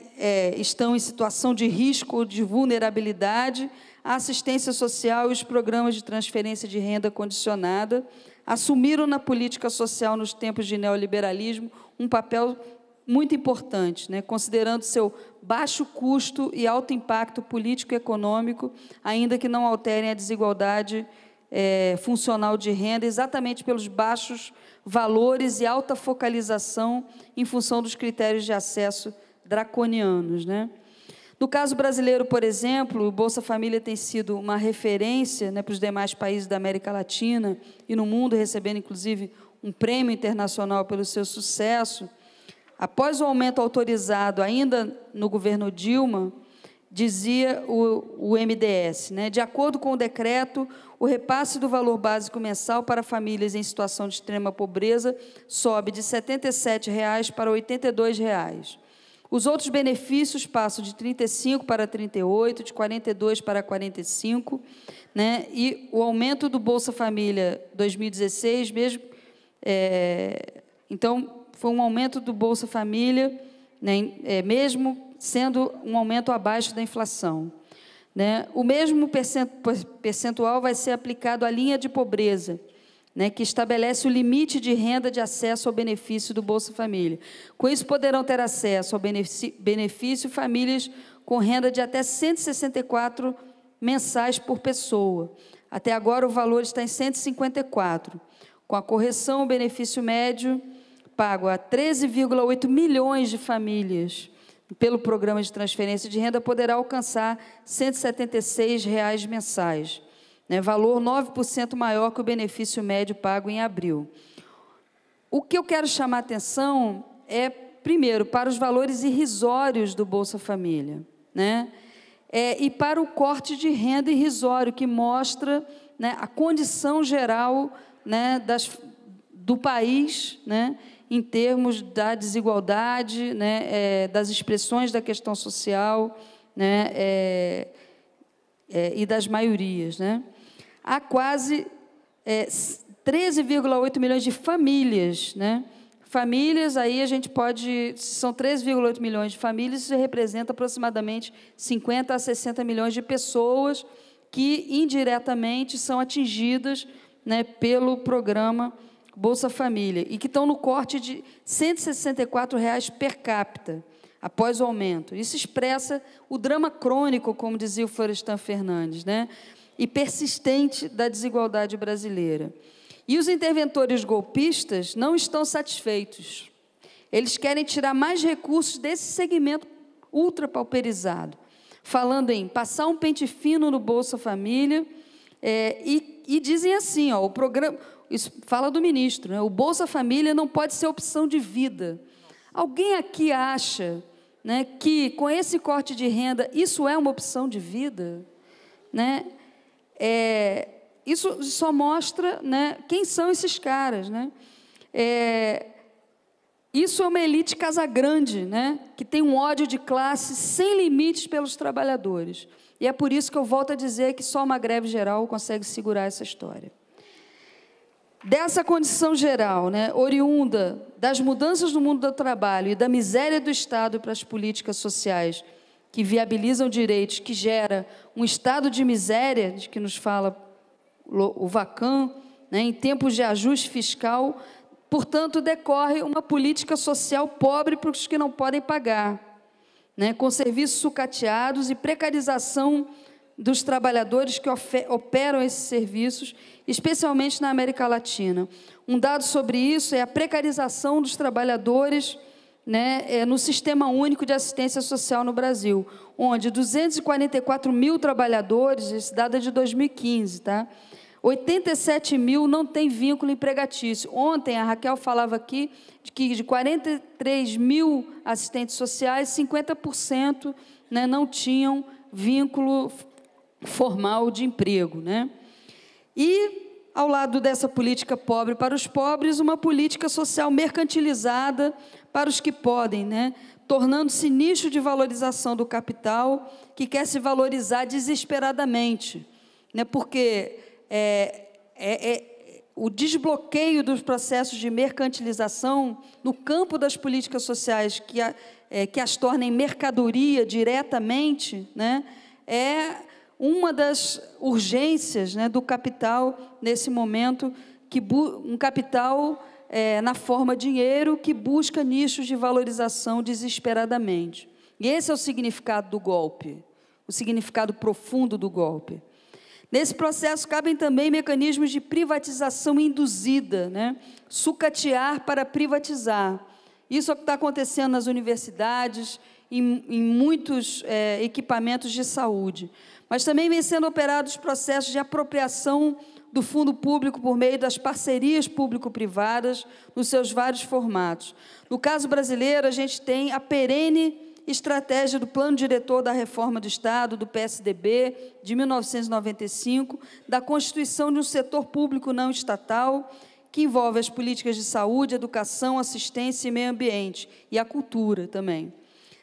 estão em situação de risco ou de vulnerabilidade, a assistência social e os programas de transferência de renda condicionada assumiram na política social nos tempos de neoliberalismo um papel muito importante, né, considerando seu baixo custo e alto impacto político e econômico, ainda que não alterem a desigualdade funcional de renda, exatamente pelos baixos valores e alta focalização em função dos critérios de acesso draconianos, né? No caso brasileiro, por exemplo, o Bolsa Família tem sido uma referência, né, para os demais países da América Latina e no mundo, recebendo, inclusive, um prêmio internacional pelo seu sucesso. Após o aumento autorizado ainda no governo Dilma, dizia o MDS, né, de acordo com o decreto, o repasse do valor básico mensal para famílias em situação de extrema pobreza sobe de R$ 77,00 para R$ 82,00. Os outros benefícios passam de 35 para 38, de 42 para 45, né, e o aumento do Bolsa Família 2016, mesmo, então, foi um aumento do Bolsa Família, né, mesmo sendo um aumento abaixo da inflação, né. O mesmo percentual vai ser aplicado à linha de pobreza, né, que estabelece o limite de renda de acesso ao benefício do Bolsa Família. Com isso, poderão ter acesso ao benefício famílias com renda de até R$ 164 mensais por pessoa. Até agora, o valor está em R$ 154. Com a correção, o benefício médio pago a 13,8 milhões de famílias pelo programa de transferência de renda poderá alcançar R$ 176,00 mensais. Valor 9% maior que o benefício médio pago em abril. O que eu quero chamar a atenção é, primeiro, para os valores irrisórios do Bolsa Família, né? E para o corte de renda irrisório, que mostra, né, a condição geral, né, do país, né, em termos da desigualdade, né, das expressões da questão social, né, e das maiorias, né? Há quase 13,8 milhões de famílias, né? Famílias, aí a gente pode, são 13,8 milhões de famílias, isso representa aproximadamente 50 a 60 milhões de pessoas que indiretamente são atingidas, né, pelo programa Bolsa Família e que estão no corte de R$ 164,00 per capita, após o aumento. Isso expressa o drama crônico, como dizia o Florestan Fernandes, né, e persistente da desigualdade brasileira. E os interventores golpistas não estão satisfeitos. Eles querem tirar mais recursos desse segmento ultrapauperizado, falando em passar um pente fino no Bolsa Família E dizem assim, ó, o programa, isso fala do ministro, né, o Bolsa Família não pode ser opção de vida. Alguém aqui acha, né, que com esse corte de renda isso é uma opção de vida? Né? Isso só mostra, né, quem são esses caras. Né? Isso é uma elite casagrande, né, que tem um ódio de classe sem limites pelos trabalhadores. E é por isso que eu volto a dizer que só uma greve geral consegue segurar essa história. Dessa condição geral, né, oriunda das mudanças no mundo do trabalho e da miséria do Estado para as políticas sociais que viabilizam direitos, que gera um estado de miséria, de que nos fala o Vacan, né, em tempos de ajuste fiscal, portanto, decorre uma política social pobre para os que não podem pagar, né, com serviços sucateados e precarização dos trabalhadores que operam esses serviços, especialmente na América Latina. Um dado sobre isso é a precarização dos trabalhadores, né, no Sistema Único de Assistência Social no Brasil, onde 244 mil trabalhadores, esse dado é de 2015, tá? 87 mil não têm vínculo empregatício. Ontem, a Raquel falava aqui de que de 43 mil assistentes sociais, 50%, né, não tinham vínculo formal de emprego. Né? E, ao lado dessa política pobre para os pobres, uma política social mercantilizada para os que podem, né? Tornando-se nicho de valorização do capital, que quer se valorizar desesperadamente, né? Porque o desbloqueio dos processos de mercantilização no campo das políticas sociais que as tornem mercadoria diretamente, né, é uma das urgências, né, do capital nesse momento, um capital na forma de dinheiro que busca nichos de valorização desesperadamente. E esse é o significado do golpe, o significado profundo do golpe. Nesse processo, cabem também mecanismos de privatização induzida, né? Sucatear para privatizar. Isso é o que está acontecendo nas universidades, em muitos equipamentos de saúde. Mas também vem sendo operados processos de apropriação do fundo público por meio das parcerias público-privadas, nos seus vários formatos. No caso brasileiro, a gente tem a perene estratégia do Plano Diretor da Reforma do Estado, do PSDB, de 1995, da constituição de um setor público não estatal, que envolve as políticas de saúde, educação, assistência e meio ambiente, e a cultura também.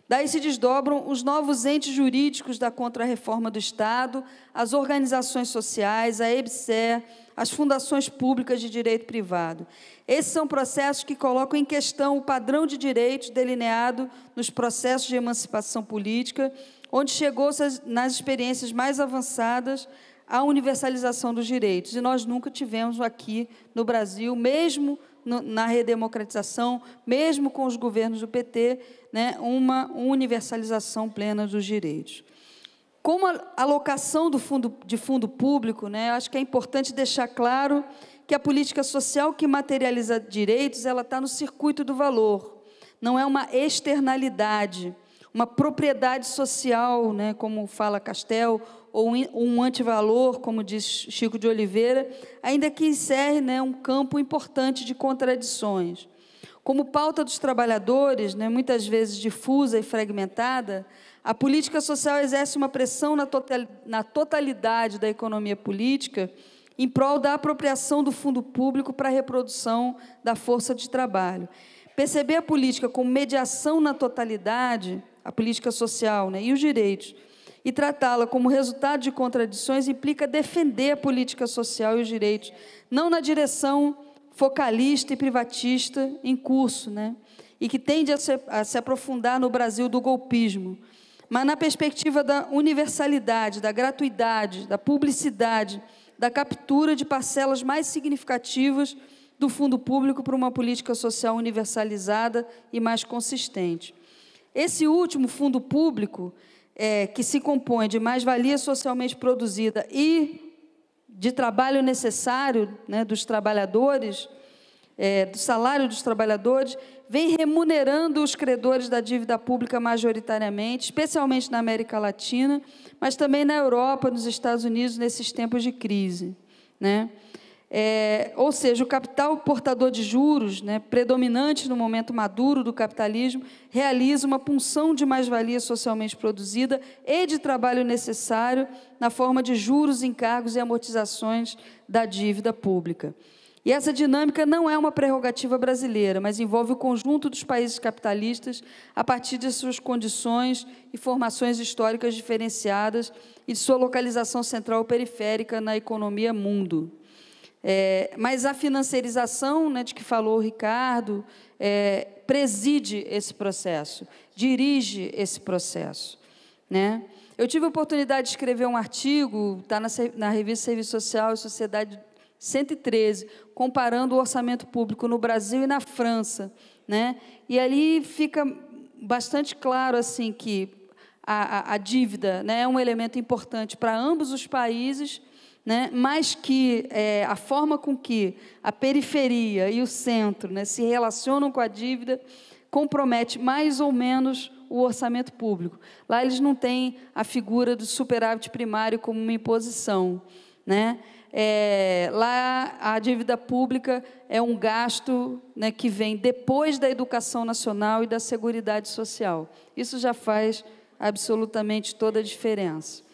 Daí se desdobram os novos entes jurídicos da Contra-Reforma do Estado, as organizações sociais, a EBSER, as fundações públicas de direito privado. Esses são processos que colocam em questão o padrão de direitos delineado nos processos de emancipação política, onde chegou-se nas experiências mais avançadas a universalização dos direitos. E nós nunca tivemos aqui no Brasil, mesmo na redemocratização, mesmo com os governos do PT, né, uma universalização plena dos direitos. Como a alocação de fundo público, né, acho que é importante deixar claro que a política social que materializa direitos, ela está no circuito do valor, não é uma externalidade, uma propriedade social, né, como fala Castel, ou um antivalor, como diz Chico de Oliveira, ainda que encerre, né, um campo importante de contradições. Como pauta dos trabalhadores, né, muitas vezes difusa e fragmentada, a política social exerce uma pressão na totalidade da economia política em prol da apropriação do fundo público para a reprodução da força de trabalho. Perceber a política como mediação na totalidade, a política social, né, e os direitos, e tratá-la como resultado de contradições implica defender a política social e os direitos, não na direção focalista e privatista em curso, né, e que tende a se aprofundar no Brasil do golpismo, mas na perspectiva da universalidade, da gratuidade, da publicidade, da captura de parcelas mais significativas do fundo público para uma política social universalizada e mais consistente. Esse último fundo público, que se compõe de mais-valia socialmente produzida e de trabalho necessário, né, dos trabalhadores, do salário dos trabalhadores, vem remunerando os credores da dívida pública majoritariamente, especialmente na América Latina, mas também na Europa, nos Estados Unidos, nesses tempos de crise, né? Ou seja, o capital portador de juros, né, predominante no momento maduro do capitalismo, realiza uma punção de mais-valia socialmente produzida e de trabalho necessário na forma de juros, encargos e amortizações da dívida pública. E essa dinâmica não é uma prerrogativa brasileira, mas envolve o conjunto dos países capitalistas a partir de suas condições e formações históricas diferenciadas e de sua localização central ou periférica na economia mundo. Mas a financiarização, né, de que falou o Ricardo, preside esse processo, dirige esse processo, né? Eu tive a oportunidade de escrever um artigo, está na revista Serviço Social e Sociedade 113, comparando o orçamento público no Brasil e na França, né? E ali fica bastante claro assim, que a dívida, né, é um elemento importante para ambos os países, né, mas que a forma com que a periferia e o centro, né, se relacionam com a dívida compromete mais ou menos o orçamento público. Lá eles não têm a figura do superávit primário como uma imposição, né? Lá a dívida pública é um gasto, né, que vem depois da educação nacional e da Seguridade Social. Isso já faz absolutamente toda a diferença.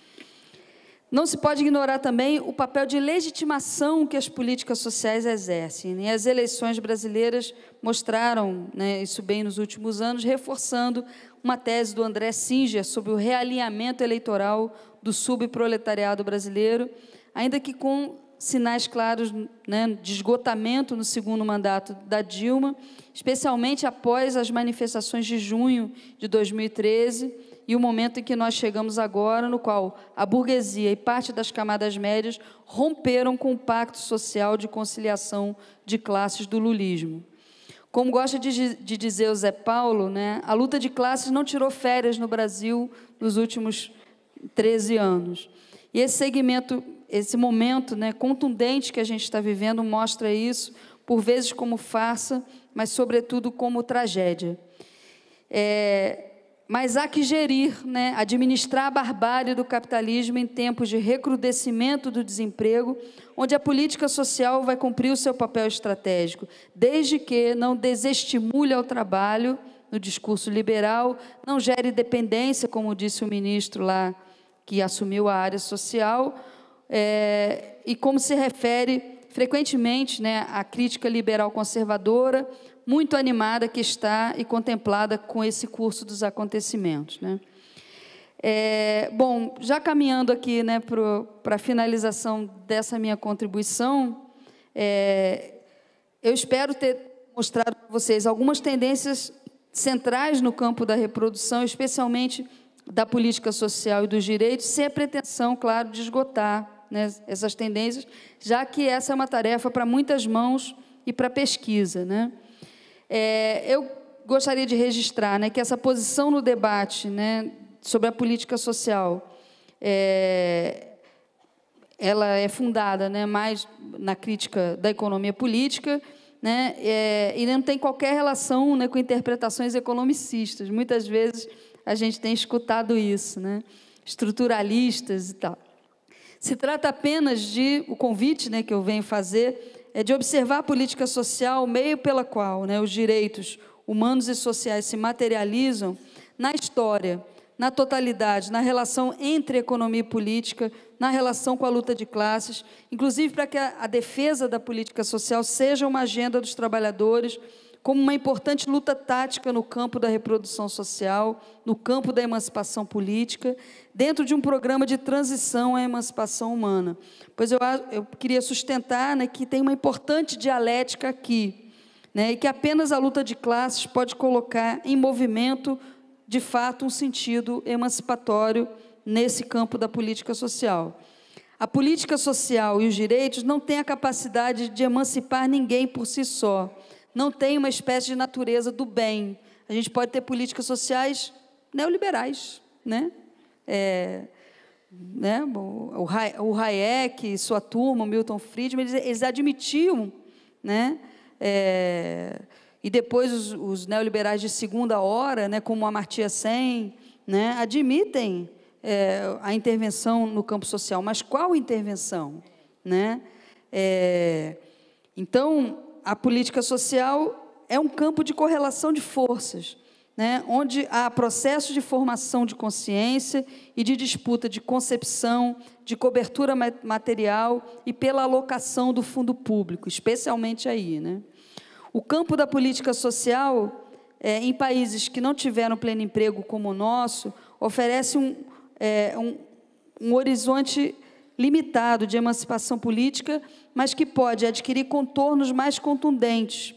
Não se pode ignorar também o papel de legitimação que as políticas sociais exercem. E as eleições brasileiras mostraram, né, isso bem nos últimos anos, reforçando uma tese do André Singer sobre o realinhamento eleitoral do subproletariado brasileiro, ainda que com sinais claros, né, de esgotamento no segundo mandato da Dilma, especialmente após as manifestações de junho de 2013, e o momento em que nós chegamos agora, no qual a burguesia e parte das camadas médias romperam com o pacto social de conciliação de classes do lulismo. Como gosta de dizer o Zé Paulo, né, a luta de classes não tirou férias no Brasil nos últimos 13 anos. E esse momento, né, contundente que a gente está vivendo mostra isso, por vezes como farsa, mas, sobretudo, como tragédia. Mas há que gerir, né, administrar a barbárie do capitalismo em tempos de recrudescimento do desemprego, onde a política social vai cumprir o seu papel estratégico, desde que não desestimule ao trabalho, no discurso liberal, não gere dependência, como disse o ministro lá, que assumiu a área social, e como se refere frequentemente, né, à crítica liberal conservadora, muito animada que está e contemplada com esse curso dos acontecimentos, né? Bom, já caminhando aqui, né, para a finalização dessa minha contribuição, eu espero ter mostrado para vocês algumas tendências centrais no campo da reprodução, especialmente da política social e dos direitos, sem a pretensão, claro, de esgotar, né, essas tendências, já que essa é uma tarefa para muitas mãos e para pesquisa, né? Eu gostaria de registrar, né, que essa posição no debate, né, sobre a política social, ela é fundada, né, mais na crítica da economia política, né, e não tem qualquer relação, né, com interpretações economicistas. Muitas vezes a gente tem escutado isso, né, estruturalistas e tal. Se trata apenas de, o convite, né, que eu venho fazer, de observar a política social, o meio pela qual, né, os direitos humanos e sociais se materializam na história, na totalidade, na relação entre economia e política, na relação com a luta de classes, inclusive para que a defesa da política social seja uma agenda dos trabalhadores, como uma importante luta tática no campo da reprodução social, no campo da emancipação política, dentro de um programa de transição à emancipação humana. Pois eu queria sustentar, né, que tem uma importante dialética aqui, né, e que apenas a luta de classes pode colocar em movimento, de fato, um sentido emancipatório nesse campo da política social. A política social e os direitos não têm a capacidade de emancipar ninguém por si só, não tem uma espécie de natureza do bem. A gente pode ter políticas sociais neoliberais, né? O Hayek e sua turma, o Milton Friedman, eles admitiam, né, e depois os neoliberais de segunda hora, né, como Amartya Sen, né, admitem a intervenção no campo social. Mas qual intervenção? Né? Então, a política social é um campo de correlação de forças, né, onde há processos de formação de consciência e de disputa de concepção, de cobertura material e pela alocação do fundo público, especialmente aí. Né? O campo da política social, em países que não tiveram pleno emprego como o nosso, oferece um horizonte limitado de emancipação política, mas que pode adquirir contornos mais contundentes,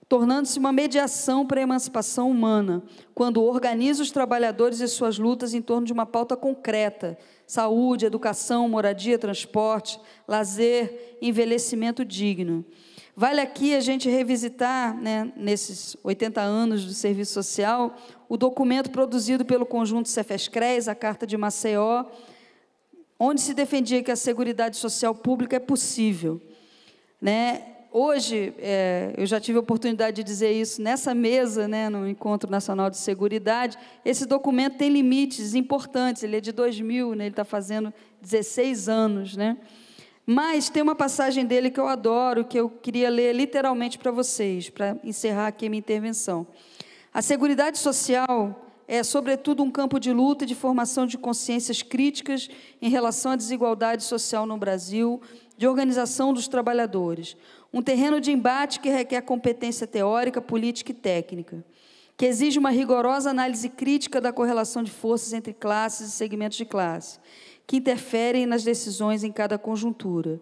tornando-se uma mediação para a emancipação humana, quando organiza os trabalhadores e suas lutas em torno de uma pauta concreta: saúde, educação, moradia, transporte, lazer, envelhecimento digno. Vale aqui a gente revisitar, né, nesses 80 anos do serviço social, o documento produzido pelo conjunto Cefescres, a Carta de Maceió, onde se defendia que a Seguridade Social Pública é possível. Né? Hoje, eu já tive a oportunidade de dizer isso nessa mesa, né, no Encontro Nacional de Seguridade. Esse documento tem limites importantes, ele é de 2000, né, ele está fazendo 16 anos, né? Mas tem uma passagem dele que eu adoro, que eu queria ler literalmente para vocês, para encerrar aqui a minha intervenção. A Seguridade Social é, sobretudo, um campo de luta e de formação de consciências críticas em relação à desigualdade social no Brasil, de organização dos trabalhadores. Um terreno de embate que requer competência teórica, política e técnica, que exige uma rigorosa análise crítica da correlação de forças entre classes e segmentos de classe, que interferem nas decisões em cada conjuntura,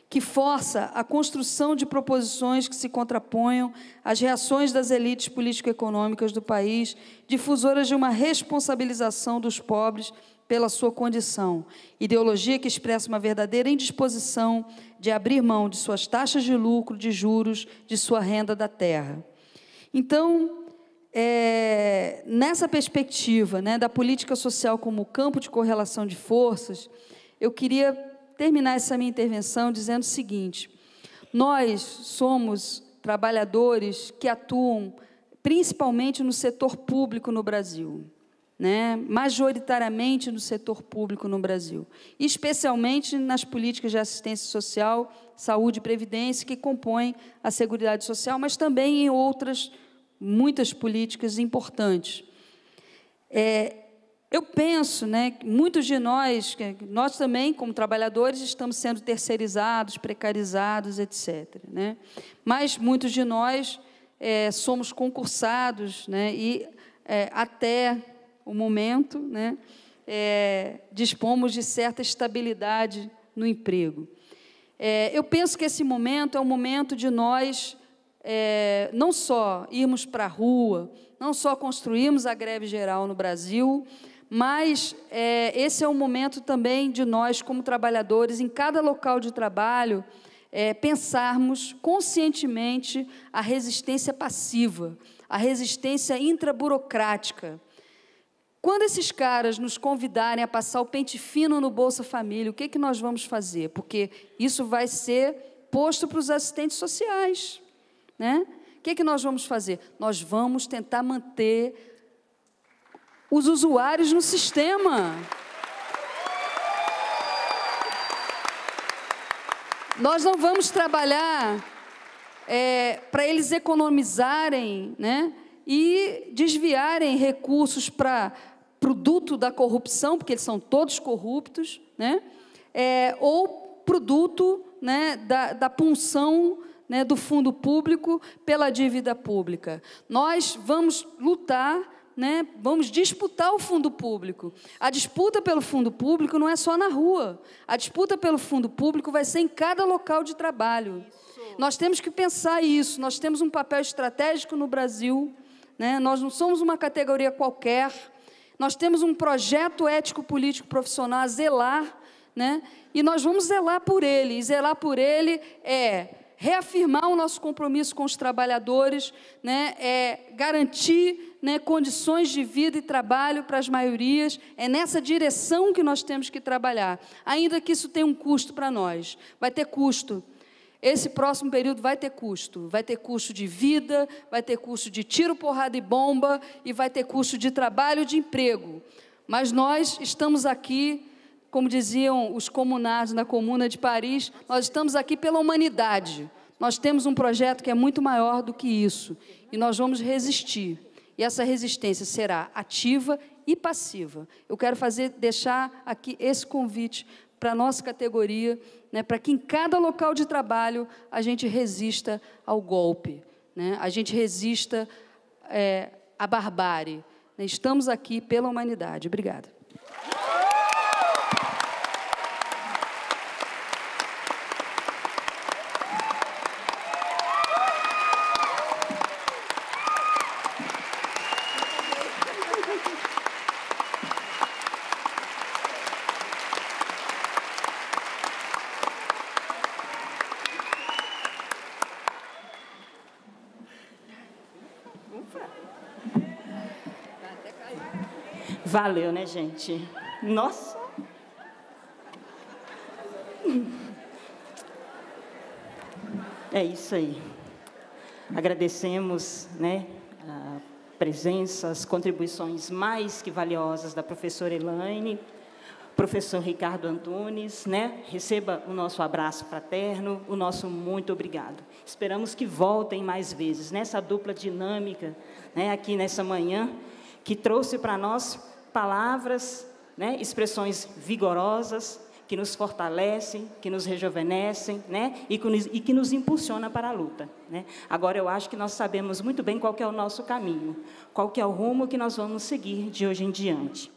que força a construção de proposições que se contraponham às reações das elites político-econômicas do país, difusoras de uma responsabilização dos pobres pela sua condição, ideologia que expressa uma verdadeira indisposição de abrir mão de suas taxas de lucro, de juros, de sua renda da terra. Então, nessa perspectiva, né, da política social como campo de correlação de forças, eu queria terminar essa minha intervenção dizendo o seguinte: nós somos trabalhadores que atuam principalmente no setor público no Brasil, né, majoritariamente no setor público no Brasil, especialmente nas políticas de assistência social, saúde e previdência, que compõem a Seguridade Social, mas também em outras muitas políticas importantes. Eu penso, né, que muitos de nós também, como trabalhadores, estamos sendo terceirizados, precarizados, etc. Né? Mas muitos de nós somos concursados, né, e até o momento, né, dispomos de certa estabilidade no emprego. Eu penso que esse momento é um momento de nós não só irmos para a rua, não só construirmos a greve geral no Brasil, mas esse é um momento também de nós, como trabalhadores, em cada local de trabalho, pensarmos conscientemente a resistência passiva, a resistência intraburocrática. Quando esses caras nos convidarem a passar o pente fino no Bolsa Família, o que nós vamos fazer? Porque isso vai ser posto para os assistentes sociais. Né? O que nós vamos fazer? Nós vamos tentar manter os usuários no sistema. Nós não vamos trabalhar para eles economizarem, né, e desviarem recursos para produto da corrupção, porque eles são todos corruptos, né, ou produto, né, da punção, né, do fundo público pela dívida pública. Nós vamos lutar, né, vamos disputar o fundo público. A disputa pelo fundo público não é só na rua. A disputa pelo fundo público vai ser em cada local de trabalho. Nós temos que pensar isso. Nós temos um papel estratégico no Brasil, né? Nós não somos uma categoria qualquer. Nós temos um projeto ético-político profissional a zelar, né? E nós vamos zelar por ele. E zelar por ele reafirmar o nosso compromisso com os trabalhadores, né, garantir, né, condições de vida e trabalho para as maiorias. É nessa direção que nós temos que trabalhar, ainda que isso tenha um custo para nós. Vai ter custo esse próximo período vai ter custo de vida, vai ter custo de tiro, porrada e bomba, e vai ter custo de trabalho, de emprego. Mas nós estamos aqui, como diziam os comunados na Comuna de Paris, nós estamos aqui pela humanidade. Nós temos um projeto que é muito maior do que isso, e nós vamos resistir. E essa resistência será ativa e passiva. Eu quero deixar aqui esse convite para a nossa categoria, né, para que em cada local de trabalho a gente resista ao golpe, né, a gente resista à barbárie. Estamos aqui pela humanidade. Obrigada. Valeu, né, gente? Nossa! É isso aí. Agradecemos, né, a presença, as contribuições mais que valiosas da professora Elaine, professor Ricardo Antunes, né? Receba o nosso abraço fraterno, o nosso muito obrigado. Esperamos que voltem mais vezes nessa dupla dinâmica, né, aqui nessa manhã, que trouxe para nós palavras, né, expressões vigorosas, que nos fortalecem, que nos rejuvenescem, né, e que nos impulsiona para a luta, né. Agora, eu acho que nós sabemos muito bem qual que é o nosso caminho, qual que é o rumo que nós vamos seguir de hoje em diante.